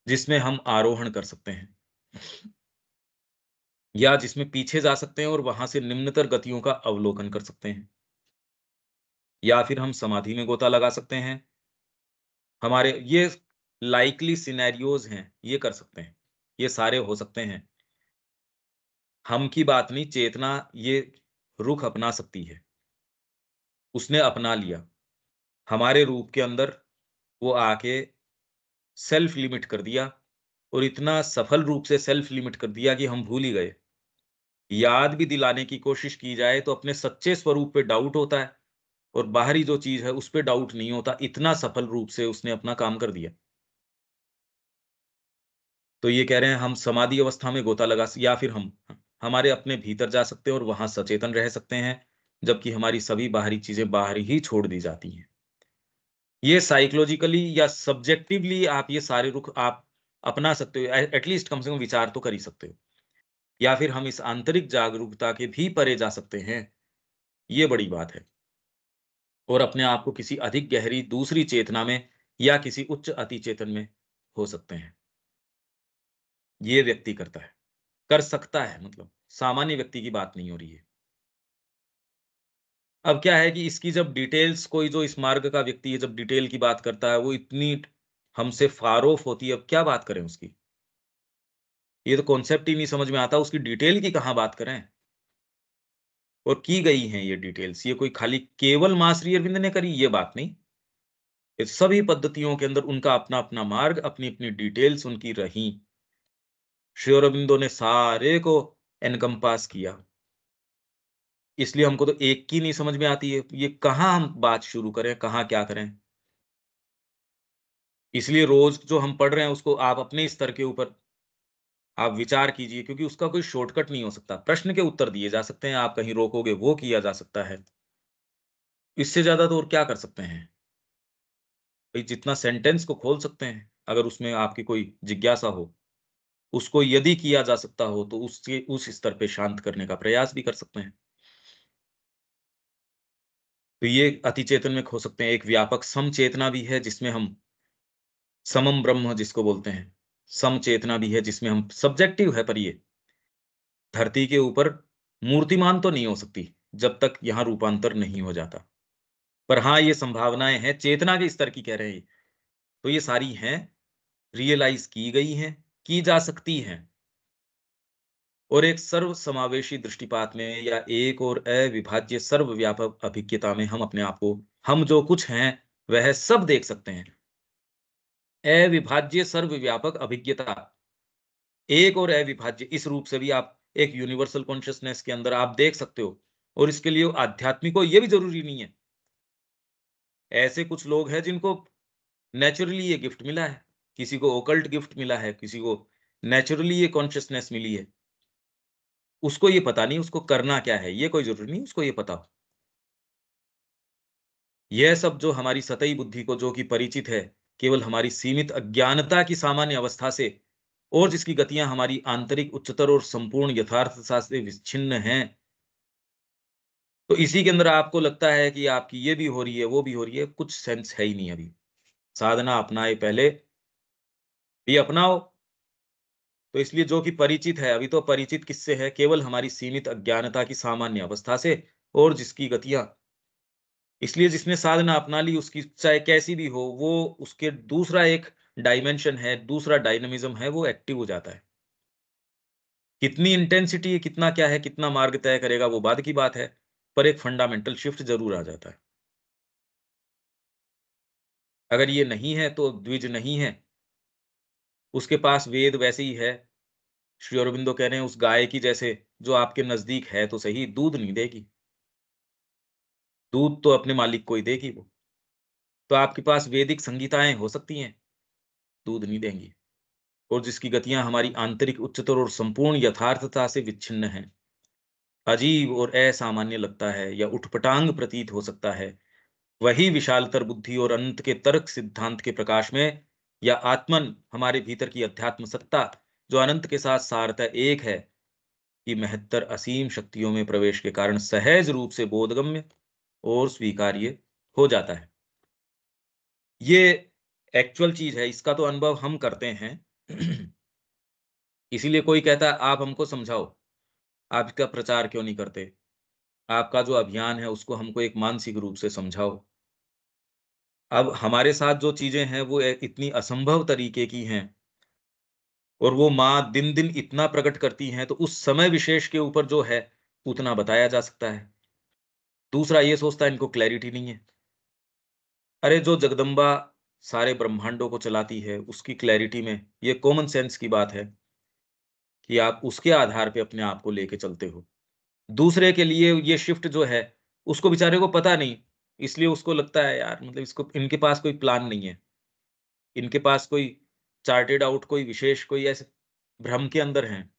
जिसमें हम आरोहण कर सकते हैं, या जिसमें पीछे जा सकते हैं और वहां से निम्नतर गतियों का अवलोकन कर सकते हैं, या फिर हम समाधि में गोता लगा सकते हैं। हमारे ये लाइकली सिनेरियोज हैं, ये कर सकते हैं, ये सारे हो सकते हैं। हम की बात नहीं, चेतना ये रुख अपना सकती है। उसने अपना लिया हमारे रूप के अंदर, वो आके सेल्फ लिमिट कर दिया, और इतना सफल रूप से सेल्फ लिमिट कर दिया कि हम भूल ही गए। याद भी दिलाने की कोशिश की जाए तो अपने सच्चे स्वरूप पे डाउट होता है, और बाहरी जो चीज़ है उस पे डाउट नहीं होता, इतना सफल रूप से उसने अपना काम कर दिया। तो ये कह रहे हैं हम समाधि अवस्था में गोता या फिर हम हमारे अपने भीतर जा सकते हैं और वहाँ सचेतन रह सकते हैं, जबकि हमारी सभी बाहरी चीज़ें बाहर ही छोड़ दी जाती हैं। ये साइकोलॉजिकली या सब्जेक्टिवली आप ये सारे रुख आप अपना सकते हो, एटलीस्ट कम से कम विचार तो कर ही सकते हो। या फिर हम इस आंतरिक जागरूकता के भी परे जा सकते हैं, ये बड़ी बात है। और अपने आप को किसी अधिक गहरी दूसरी चेतना में या किसी उच्च अति चेतन में हो सकते हैं। ये व्यक्ति करता है, कर सकता है, मतलब सामान्य व्यक्ति की बात नहीं हो रही है। अब क्या है कि इसकी जब डिटेल्स, कोई जो इस मार्ग का व्यक्ति है जब डिटेल की बात करता है, वो इतनी हमसे फार ऑफ होती है, अब क्या बात करें उसकी? ये तो कॉन्सेप्ट ही नहीं समझ में आता, उसकी डिटेल की कहाँ बात करें? और की गई हैं ये डिटेल्स, ये कोई खाली केवल माँ श्री अरविंद ने करी, ये बात नहीं। ये सभी पद्धतियों के अंदर उनका अपना-अपना मार्ग, अपनी-अपनी डिटेल्स उनकी रहीं। श्री अरबिंदो ने सारे को एनकम्पास किया। इसलिए हमको तो एक की नहीं समझ में आती है, ये कहाँ हम बात शुरू करें, कहाँ क्या करें? इसलिए रोज़ जो हम पढ़ रहे हैं उसको आप अपने स्तर के ऊपर आप विचार कीजिए, क्योंकि उसका कोई शॉर्टकट नहीं हो सकता। प्रश्न के उत्तर दिए जा सकते हैं, आप कहीं रोकोगे वो किया जा सकता है। इससे ज़्यादा तो और क्या कर सकते हैं? भई जितना सेंटेंस को खोल सकते हैं, अगर उसमें आपकी कोई जिज्ञासा हो, उसको यदि किया जा सकता हो, तो उससे उस स्तर पे शांत करने का प्रयास भी कर सकते हैं। तो ये अति चेतन में खो सकते हैं। एक व्यापक सम चेतना भी है, जिसमें हम समम ब्रह्म जिसको बोलते हैं, सम चेतना भी है, जिसमें हम सब्जेक्टिव है, पर ये धरती के ऊपर मूर्तिमान तो नहीं हो सकती, जब तक यहाँ रूपांतर नहीं हो जाता। पर हाँ, ये संभावनाएँ हैं, चेतना के स्तर की कह रहे हैं ये। तो ये सारी हैं, रियलाइज़ की गई हैं, की जा सकती हैं। और एक सर्वसमावेशी दृष्टिपात में या एक और अविभाज्य सर्वव्यापक अभिज्ञता में हम अपने आप को, हम जो कुछ हैं, वह सब देख सकते हैं। अविभाज्य सर्वव्यापक अभिज्ञता, एक और अविभाज्य, इस रूप से भी आप एक यूनिवर्सल कॉन्शियसनेस के अंदर आप देख सकते हो। और इसके लिए आध्यात्मिक हो ये भी ज़रूरी नहीं है। ऐसे कुछ लोग हैं जिनको नेचुरली ये गिफ्ट मिला है, किसी को ओकल्ट गिफ्ट मिला है, किसी को नेचुरली ये कॉन्शियसनेस मिली है। उसको ये पता नहीं उसको करना क्या है, ये कोई ज़रूरी नहीं उसको ये पता हो। यह सब जो हमारी सतही बुद्धि को जो कि परिचित है, केवल हमारी सीमित अज्ञानता की सामान्य अवस्था से, और जिसकी गतियाँ हमारी आंतरिक उच्चतर और संपूर्ण यथार्थता से विच्छिन्न हैं, तो इसी के अंदर आपको लगता है कि आपकी ये भी हो रही है, वो भी हो रही है, कुछ सेंस है ही नहीं अभी। साधना अपनाए पहले, ये अपनाओ। तो इसलिए जो कि परिचित है, अभी तो परिचित किससे है? केवल हमारी सीमित अज्ञानता की सामान्य अवस्था से, और जिसकी गतियाँ, इसलिए जिसने साधना अपना ली उसकी चाहे कैसी भी हो, वो उसके दूसरा एक डायमेंशन है, दूसरा डायनामिज़्म है, वो एक्टिव हो जाता है। कितनी इंटेंसिटी है, कितना क्या है, कितना मार्ग तय करेगा, वो बाद की बात है, पर एक फंडामेंटल शिफ्ट ज़रूर आ जाता है। अगर ये नहीं है तो द्विज नहीं है, उसके पास वेद वैसे ही है। श्री अरबिंदो कह रहे हैं उस गाय की जैसे, जो आपके नज़दीक है तो सही, दूध नहीं देगी। दूध तो अपने मालिक को ही देगी वो। तो आपके पास वैदिक संगीताएँ हो सकती हैं, दूध नहीं देंगी। और जिसकी गतियाँ हमारी आंतरिक उच्चतर और संपूर्ण यथार्थता से विच्छिन्न हैं। अजीब और असामान्य लगता है या उटपटांग प्रतीत हो सकता है, वही विशालतर बुद्धि और अनंत के तर्क सिद्धांत के प्रकाश में, या आत्मन हमारे भीतर की अध्यात्म सत्ता, जो अनंत के साथ सारतः एक है, की महत्तर असीम शक्तियों में प्रवेश के कारण सहज रूप से बोधगम्य और स्वीकार्य हो जाता है। ये एक्चुअल चीज़ है, इसका तो अनुभव हम करते हैं। इसीलिए कोई कहता है आप हमको समझाओ, आप इसका प्रचार क्यों नहीं करते? आपका जो अभियान है उसको हमको एक मानसिक रूप से समझाओ। अब हमारे साथ जो चीज़ें हैं वो इतनी असंभव तरीके की हैं, और वो माँ दिन-दिन इतना प्रकट करती हैं, तो उस समय विशेष के ऊपर जो है, उतना बताया जा सकता है। दूसरा ये सोचता है इनको क्लैरिटी नहीं है। अरे जो जगदम्बा सारे ब्रह्मांडों को चलाती है, उसकी क्लैरिटी में ये कॉमन सेंस की बात है कि आप उसके आधार पे अपने आप को लेके चलते हो। दूसरे के लिए ये शिफ्ट जो है, उसको बेचारे को पता नहीं, इसलिए उसको लगता है यार मतलब इसको, इनके पास कोई प्लान नहीं है, इनके पास कोई चार्टेड आउट कोई विशेष कोई ऐसे भ्रम के अंदर हैं।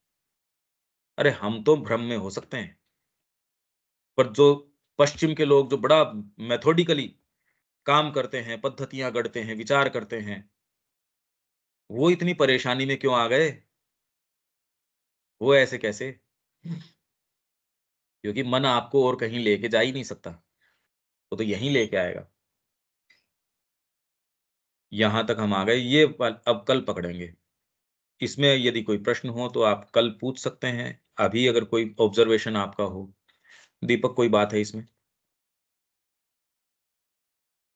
अरे हम तो भ्रम में हो सकते हैं, पर जो पश्चिम के लोग जो बड़ा मेथोडिकली काम करते हैं, पद्धतियाँ गढ़ते हैं, विचार करते हैं, वो इतनी परेशानी में क्यों आ गए? वो ऐसे कैसे? क्योंकि मन आपको और कहीं लेके जा ही नहीं सकता, वो तो यहीं लेके आएगा। यहाँ तक हम आ गए, ये पल अब कल पकड़ेंगे। इसमें यदि कोई प्रश्न हो तो आप कल पूछ सकते हैं। अभी अगर कोई ऑब्जर्वेशन आपका हो, दीपक कोई बात है इसमें?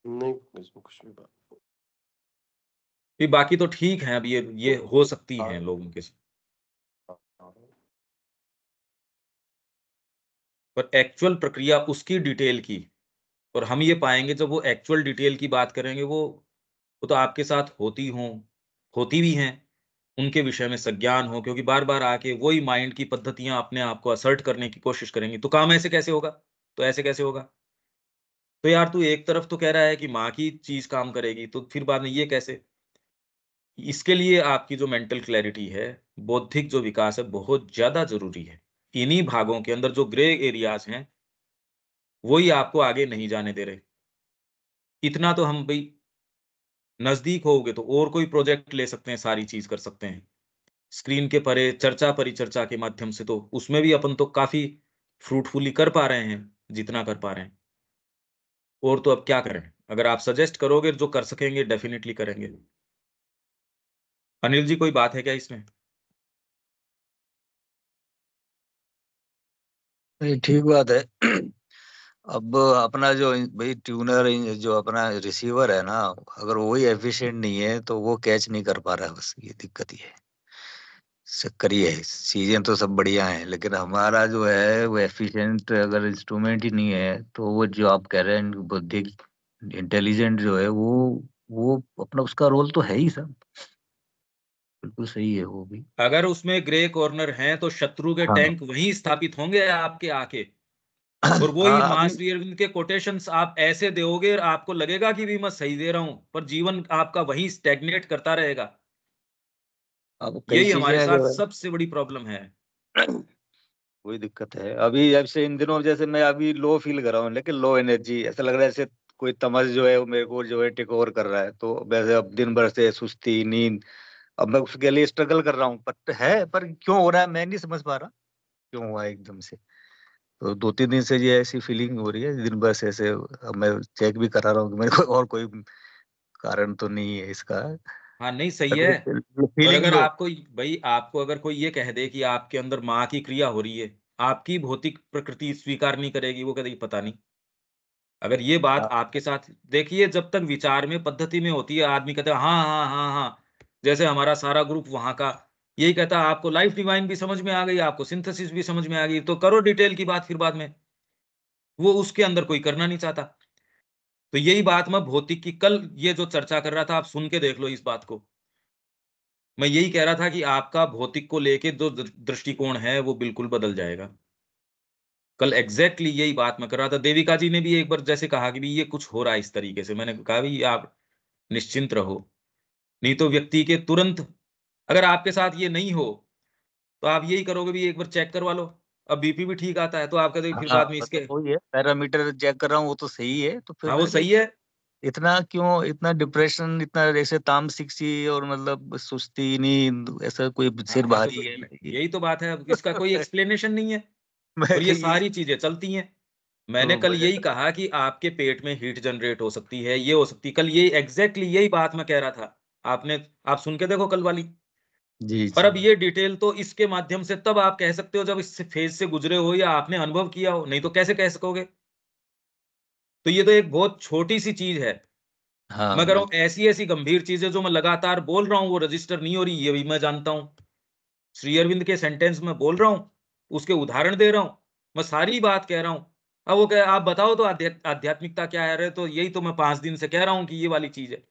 नहीं, इसमें कुछ भी बात
ये बाकी तो ठीक है, अब ये हो सकती हैं लोगों के साथ। पर एक्चुअल प्रक्रिया उसकी डिटेल की, और हम ये पाएँगे जब वो एक्चुअल डिटेल की बात करेंगे, वो तो आपके साथ होती हों, होती भी हैं, उनके विषय में सज्ञान हो, क्योंकि बार-बार आके वही माइंड की पद्धतियाँ अपने आप को असर्ट करने की कोशिश करेंगी, तो काम ऐसे कैसे होगा? तो ऐसे कैसे होगा? तो यार तू एक तरफ तो कह रहा है कि माँ की चीज़ काम करेगी, तो फिर बाद में ये कैसे? इसके लिए आपकी जो मेंटल क्लैरिटी है, बौद्धिक जो विकास है बहुत ज्यादा जरूरी है। इन्हीं भागों के अंदर जो ग्रे एरियाज हैं वही आपको आगे नहीं जाने दे रहे। इतना तो हम भाई नजदीक होगे तो और कोई प्रोजेक्ट ले सकते हैं, सारी चीज कर सकते हैं। स्क्रीन के परे चर्चा परिचर्चा के माध्यम से तो उसमें भी अपन तो काफी फ्रूटफुली कर पा रहे हैं जितना कर पा रहे हैं। और तो अब क्या करें, अगर आप सजेस्ट करोगे जो कर सकेंगे डेफिनेटली करेंगे। अनिल जी कोई बात है क्या इसमें?
नहीं, ठीक बात है। अब अपना जो भाई ट्यूनर जो अपना रिसीवर है ना, अगर वही एफिशिएंट नहीं है तो वो कैच नहीं कर पा रहा है, बस ये दिक्कत ही है। चक्कर ये है, चीजें तो सब बढ़िया हैं लेकिन हमारा जो है वो एफिशिएंट अगर इंस्ट्रूमेंट ही नहीं है तो वो जो आप कह रहे हैं बुद्धि इंटेलिजेंट जो है वो अपना उसका रोल तो है ही सब, बिल्कुल सही है वो भी।
अगर उसमें ग्रे कॉर्नर हैं तो शत्रु के
हाँ
टैंक वहीं स्थापित होंगे आपके आके। और वो ही
हाँ
मां
अभी
श्री अरविंद के कोटेशंस आप ऐसे दोगे और आपको लगेगा कि भी मैं सही दे रहा हूं, पर जीवन आपका वहीं स्टैग्नेट करता रहेगा।
अब कई
यही
चीजें
हमारे
हैं
साथ
जो
सबसे बड़ी प्रॉब्लम है।
है वही दिक्कत है। अभी जैसे इन दिनों जैसे मैं अभी लो फील कर रहा हूँ, लेकिन लो एनर्जी ऐसा लग रहा है जैसे कोई तमस जो है वो मेरे को जो है टेक ओवर कर रहा है। तो वैसे अब दिन भर से सुस्ती नींद, अब मैं उसके लिए स्ट्रगल कर रहा हूँ, पर क्यों हो रहा है मैं नहीं समझ पा रहा, क्यों हुआ है एकदम से। तो 2-3 दिन से ये ऐसी फीलिंग हो रही है दिन भर से ऐसे। अब मैं चेक भी करा रहा हूँ कि मेरे को और कोई कारण तो नहीं है इसका,
हाँ नहीं सही है। और
फीलिंग
अगर
लो।
आपको भाई आपको अगर कोई ये कह दे कि आपके अंदर माँ की क्रिया हो रही है, आपकी भौतिक प्रकृति स्वीकार नहीं करेगी, वो कहेगी पता नहीं। अगर ये बात आपके साथ देखिए, जब तक विचार में पद्धति में होती है आदमी कहता है हाँ हाँ हाँ हाँ, जैसे हमारा सारा ग्रुप वहां का यही कहता है आपको लाइफ डिवाइन भी समझ में आ गई, आपको सिंथेसिस भी समझ में आ गई, तो करो डिटेल की बात फिर बाद में। वो उसके अंदर कोई करना नहीं चाहता। तो यही बात मैं भौतिक की कल ये जो चर्चा कर रहा था, आप सुन के देख लो इस बात को। मैं यही कह रहा था कि आपका भौतिक को लेके जो दृष्टिकोण है वो बिल्कुल बदल जाएगा। कल एग्जैक्टली यही बात मैं कर रहा था। देविका जी ने भी एक बार जैसे कहा कि भी ये कुछ हो रहा है इस तरीके से, मैंने कहा भी आप निश्चिंत रहो। नहीं तो व्यक्ति के तुरंत, अगर आपके साथ ये नहीं हो तो आप यही करोगे भी एक बार चेक करवा लो। अब बीपी भी ठीक आता है तो आप कहते हो फिर
हाँ
बाद में इसके।
मतलब वही है, पैरामीटर चेक कर रहा हूँ वो तो सही है, तो
हाँ वो
फिर
सही है।
इतना क्यों, इतना डिप्रेशन, इतना ऐसे तामसिक सी और मतलब सुस्ती नींद, ऐसा कोई
हाँ
सिर
हाँ
भारी है
यही तो बात है, अब इसका कोई एक्सप्लेनेशन नहीं है।
मैं
और ये
कहीं
सारी चीजें चलती हैं। मैंने
तो
कल
मैं
यही कहा कि आपके पेट में हीट जनरेट हो सकती है, ये हो सकती है, कल यही एग्जैक्टली यही बात मैं कह रहा था। आपने आप सुन के देखो कल वाली।
जी
पर
जी।
अब ये डिटेल तो इसके माध्यम से तब आप कह सकते हो जब इस फेज से गुजरे हो या आपने अनुभव किया हो, नहीं तो कैसे कह सकोगे। तो ये तो एक बहुत छोटी सी चीज है।
हाँ
मैं कह रहा हूं
बिल्कुल।
ऐसी ऐसी गंभीर चीजें जो मैं लगातार बोल रहा हूं वो रजिस्टर नहीं हो रही, ये भी मैं जानता हूं। श्री अरविंद के सेंटेंस में बोल रहा हूं, उसके उदाहरण दे रहा हूं, मैं सारी बात कह रहा हूं। अब वो कह आप बताओ तो आध्यात्मिकता क्या है, अरे तो यही तो मैं 5 दिन से कह रहा हूं कि ये वाली चीज है।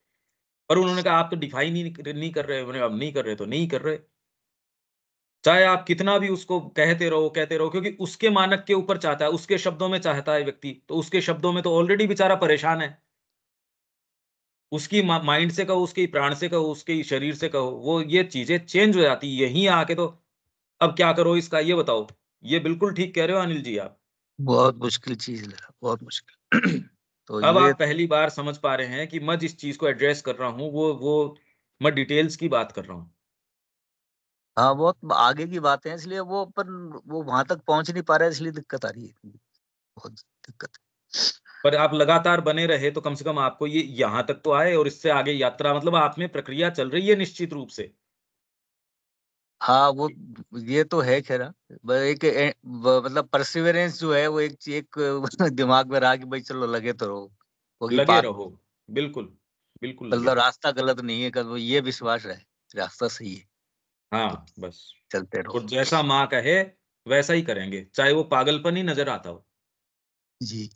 पर उन्होंने कहा आप तो डिफाइन ही नहीं कर रहे। मैंने कहा, अब नहीं कर रहे तो नहीं कर रहे। चाहे आप कितना भी उसको कहते रहो, क्योंकि उसके मानक के ऊपर चाहता है, उसके शब्दों में चाहता है व्यक्ति, तो उसके शब्दों में तो ऑलरेडी बेचारा परेशान है। उसकी माइंड से कहो, उसके प्राण से कहो, उसके शरीर से कहो, वो ये चीजें चेंज हो जाती यहीं आके तो। अब क्या करो इसका ये बताओ। ये बिल्कुल ठीक कह रहे हो अनिल जी आप।
बहुत मुश्किल चीज लगा, बहुत मुश्किल। तो
अब
ये
आप पहली बार समझ पा रहे हैं कि मैं जिस चीज को एड्रेस कर रहा हूँ वो मैं डिटेल्स की बात कर रहा हूँ।
हाँ बहुत आगे की बातें हैं, इसलिए वो पर वो वहां तक पहुंच नहीं पा रहा है, इसलिए दिक्कत आ रही है, बहुत दिक्कत है।
पर आप लगातार बने रहे तो कम से कम आपको ये यहाँ तक तो आए, और इससे आगे यात्रा मतलब आप में प्रक्रिया चल रही है निश्चित रूप से।
हाँ वो ये तो है खैर। एक मतलब परसिवरेंस जो है वो एक दिमाग में रहा कि भाई चलो लगे तो रहो, होगी
लगे
बात।
रहो। बिल्कुल बिल्कुल लगे
मतलब
रहो।
रास्ता गलत नहीं है, वो ये विश्वास रहे रास्ता सही है, तो
हाँ बस।
चलते रहो।
और जैसा माँ कहे वैसा ही करेंगे, चाहे वो पागलपन ही नजर आता हो।
जी।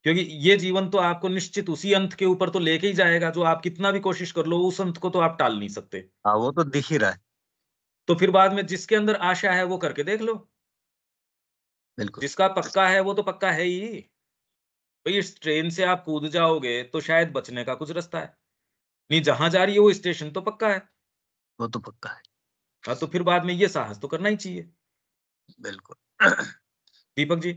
क्योंकि ये जीवन तो आपको निश्चित उसी अंत के ऊपर तो लेके ही जाएगा, जो आप कितना भी कोशिश कर लो उस अंत को तो आप टाल नहीं सकते।
हाँ वो तो दिख ही रहा है।
तो फिर बाद में जिसके अंदर आशा है वो करके देख लो।
बिल्कुल।
जिसका पक्का है वो तो पक्का है ही। भाई इस ट्रेन से आप कूद जाओगे तो शायद बचने का कुछ रास्ता है, नहीं जहां जा रही है वो स्टेशन तो पक्का है।
वो तो पक्का है।
हाँ, तो फिर बाद में ये साहस तो करना ही चाहिए।
बिल्कुल।
दीपक जी।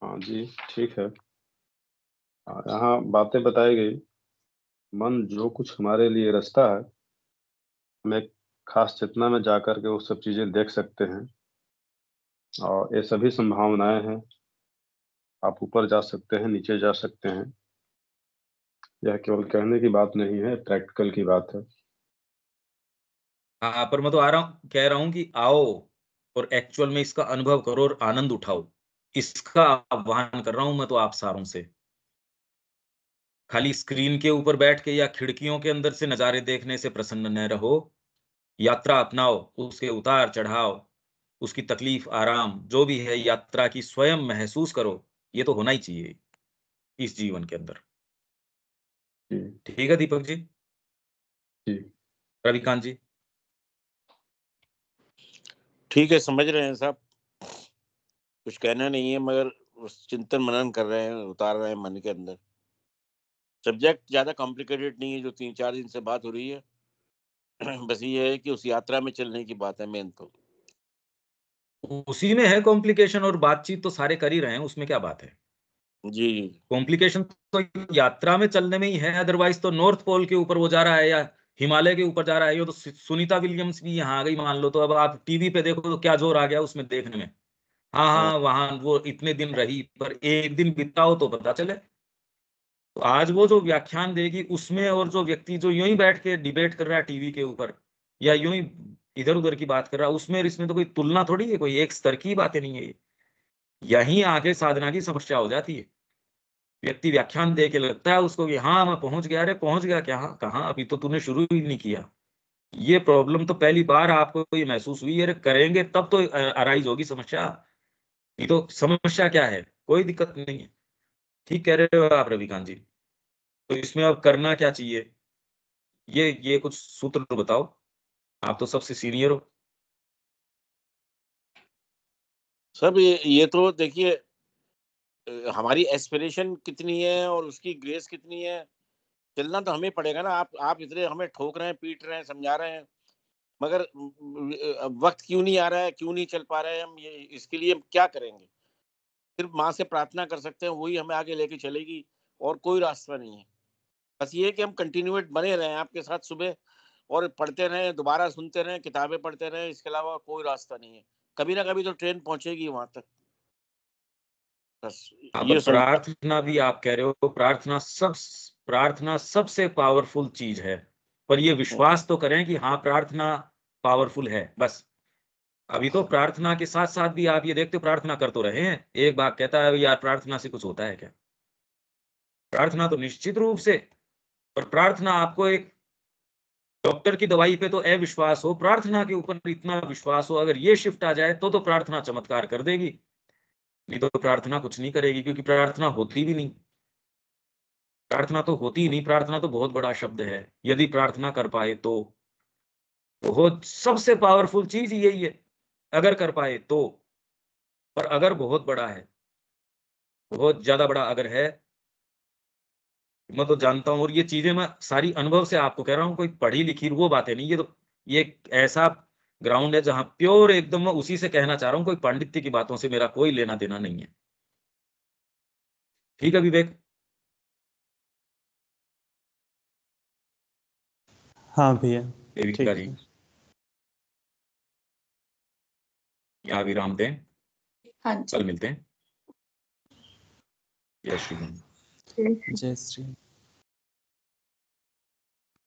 हाँ जी, ठीक है। यहाँ बातें बताई गई, मन जो कुछ हमारे लिए रचता है, हम एक खास चेतना में जाकर के वो सब चीजें देख सकते हैं, और ये सभी संभावनाएं हैं। आप ऊपर जा सकते हैं, नीचे जा सकते हैं। यह केवल कहने की बात नहीं है, प्रैक्टिकल की बात है।
हाँ, पर मैं तो कह रहा हूँ कि आओ और एक्चुअल में इसका अनुभव करो और आनंद उठाओ। इसका आह्वान कर रहा हूं मैं तो आप सारों से। खाली स्क्रीन के ऊपर बैठ के या खिड़कियों के अंदर से नजारे देखने से प्रसन्न न रहो। यात्रा अपनाओ, उसके उतार चढ़ाव, उसकी तकलीफ आराम जो भी है, यात्रा की स्वयं महसूस करो। ये तो होना ही चाहिए इस जीवन के अंदर।
जी
ठीक है दीपक जी।
जी।
रविकांत जी।
ठीक है, समझ रहे हैं साहब, कुछ कहना नहीं है, मगर उस चिंतन मनन कर रहे हैं, उतार रहे हैं मन के अंदर। सब्जेक्ट ज्यादा कॉम्प्लिकेटेड नहीं है, जो 3-4 दिन से बात हो रही है। बस ये है कि उस यात्रा में चलने की बात है मेन तो।
उसी में है कॉम्प्लिकेशन, और बातचीत तो सारे कर ही रहे हैं, उसमें क्या बात है।
जी
कॉम्प्लिकेशन तो यात्रा में चलने में ही है, अदरवाइज तो नॉर्थ पोल के ऊपर वो जा रहा है या हिमालय के ऊपर जा रहा है। ये तो सुनीता विलियम्स भी यहाँ आ गई मान लो, तो अब आप टीवी पे देखो तो क्या जोर आ गया उसमें देखने में। हाँ
हाँ
हाँ, वहां वो इतने दिन रही, पर एक दिन बिताओ तो पता चले। तो आज वो जो व्याख्यान देगी उसमें, और जो व्यक्ति जो यूं ही बैठ के डिबेट कर रहा है टीवी के ऊपर या यूं ही इधर उधर की बात कर रहा है, उसमें और इसमें तो कोई तुलना थोड़ी है, कोई एक स्तर की बातें नहीं है ये। यहीं आके साधना की समस्या हो जाती है। व्यक्ति व्याख्यान दे के लगता है उसको कि हाँ मैं पहुंच गया। अरे पहुंच गया क्या, कहाँ, अभी तो तूने शुरू ही नहीं किया। ये प्रॉब्लम तो पहली बार आपको ये महसूस हुई है। अरे करेंगे तब तो अराइज होगी समस्या। नहीं तो समस्या क्या है, कोई दिक्कत नहीं है। ठीक कह रहे हो आप रविकांत जी। तो इसमें अब करना क्या चाहिए, ये कुछ सूत्र बताओ, आप तो सबसे सीनियर हो।
सब ये तो देखिए, हमारी एस्पिरेशन कितनी है और उसकी ग्रेस कितनी है, चलना तो हमें पड़ेगा ना। आप इतने हमें ठोक रहे हैं, पीट रहे हैं, समझा रहे हैं, मगर वक्त क्यों नहीं आ रहा है, क्यों नहीं चल पा रहे हैं हम, ये इसके लिए हम क्या करेंगे? सिर्फ माँ से प्रार्थना कर सकते हैं, वही हमें आगे लेके चलेगी, और कोई रास्ता नहीं है। बस ये है कि हम कंटिन्यूएट बने रहें आपके साथ सुबह, और पढ़ते रहें, दोबारा सुनते रहें, किताबें पढ़ते रहें, इसके अलावा कोई रास्ता नहीं है। कभी ना कभी तो ट्रेन पहुंचेगी वहां तक। बस
हाँ,
ये
पर
समझ।
प्रार्थना भी आप कह रहे हो, प्रार्थना सबसे पावरफुल चीज है। पर ये विश्वास तो करें कि हाँ प्रार्थना पावरफुल है बस। अभी तो प्रार्थना के साथ साथ भी आप ये देखते हो, प्रार्थना कर तो रहे हैं, एक बात कहता है यार प्रार्थना से कुछ होता है क्या। प्रार्थना तो निश्चित रूप से, पर प्रार्थना आपको एक डॉक्टर की दवाई पे तो अविश्वास हो, प्रार्थना के ऊपर इतना विश्वास हो, अगर ये शिफ्ट आ जाए तो प्रार्थना चमत्कार कर देगी। नहीं तो प्रार्थना कुछ नहीं करेगी, क्योंकि प्रार्थना होती भी नहीं। प्रार्थना तो होती ही नहीं। प्रार्थना तो बहुत बड़ा शब्द है, यदि प्रार्थना कर पाए तो बहुत सबसे पावरफुल चीज यही है, अगर कर पाए तो। पर अगर बहुत बड़ा है, बहुत ज्यादा बड़ा अगर है, मैं तो जानता हूं, और ये चीजें मैं सारी अनुभव से आपको कह रहा हूं, कोई पढ़ी लिखी वो बातें नहीं। ये एक ऐसा ग्राउंड है जहां प्योर एकदम, मैं उसी से कहना चाह रहा हूं, कोई पांडित्य की बातों से मेरा कोई लेना देना नहीं है। ठीक है विवेक।
हाँ भैया,
देविका
ठीक
जी,
है।
यहाँ विराम दें,
हाँ
कल
जी।
मिलते हैं। जय श्री राम।
जय श्री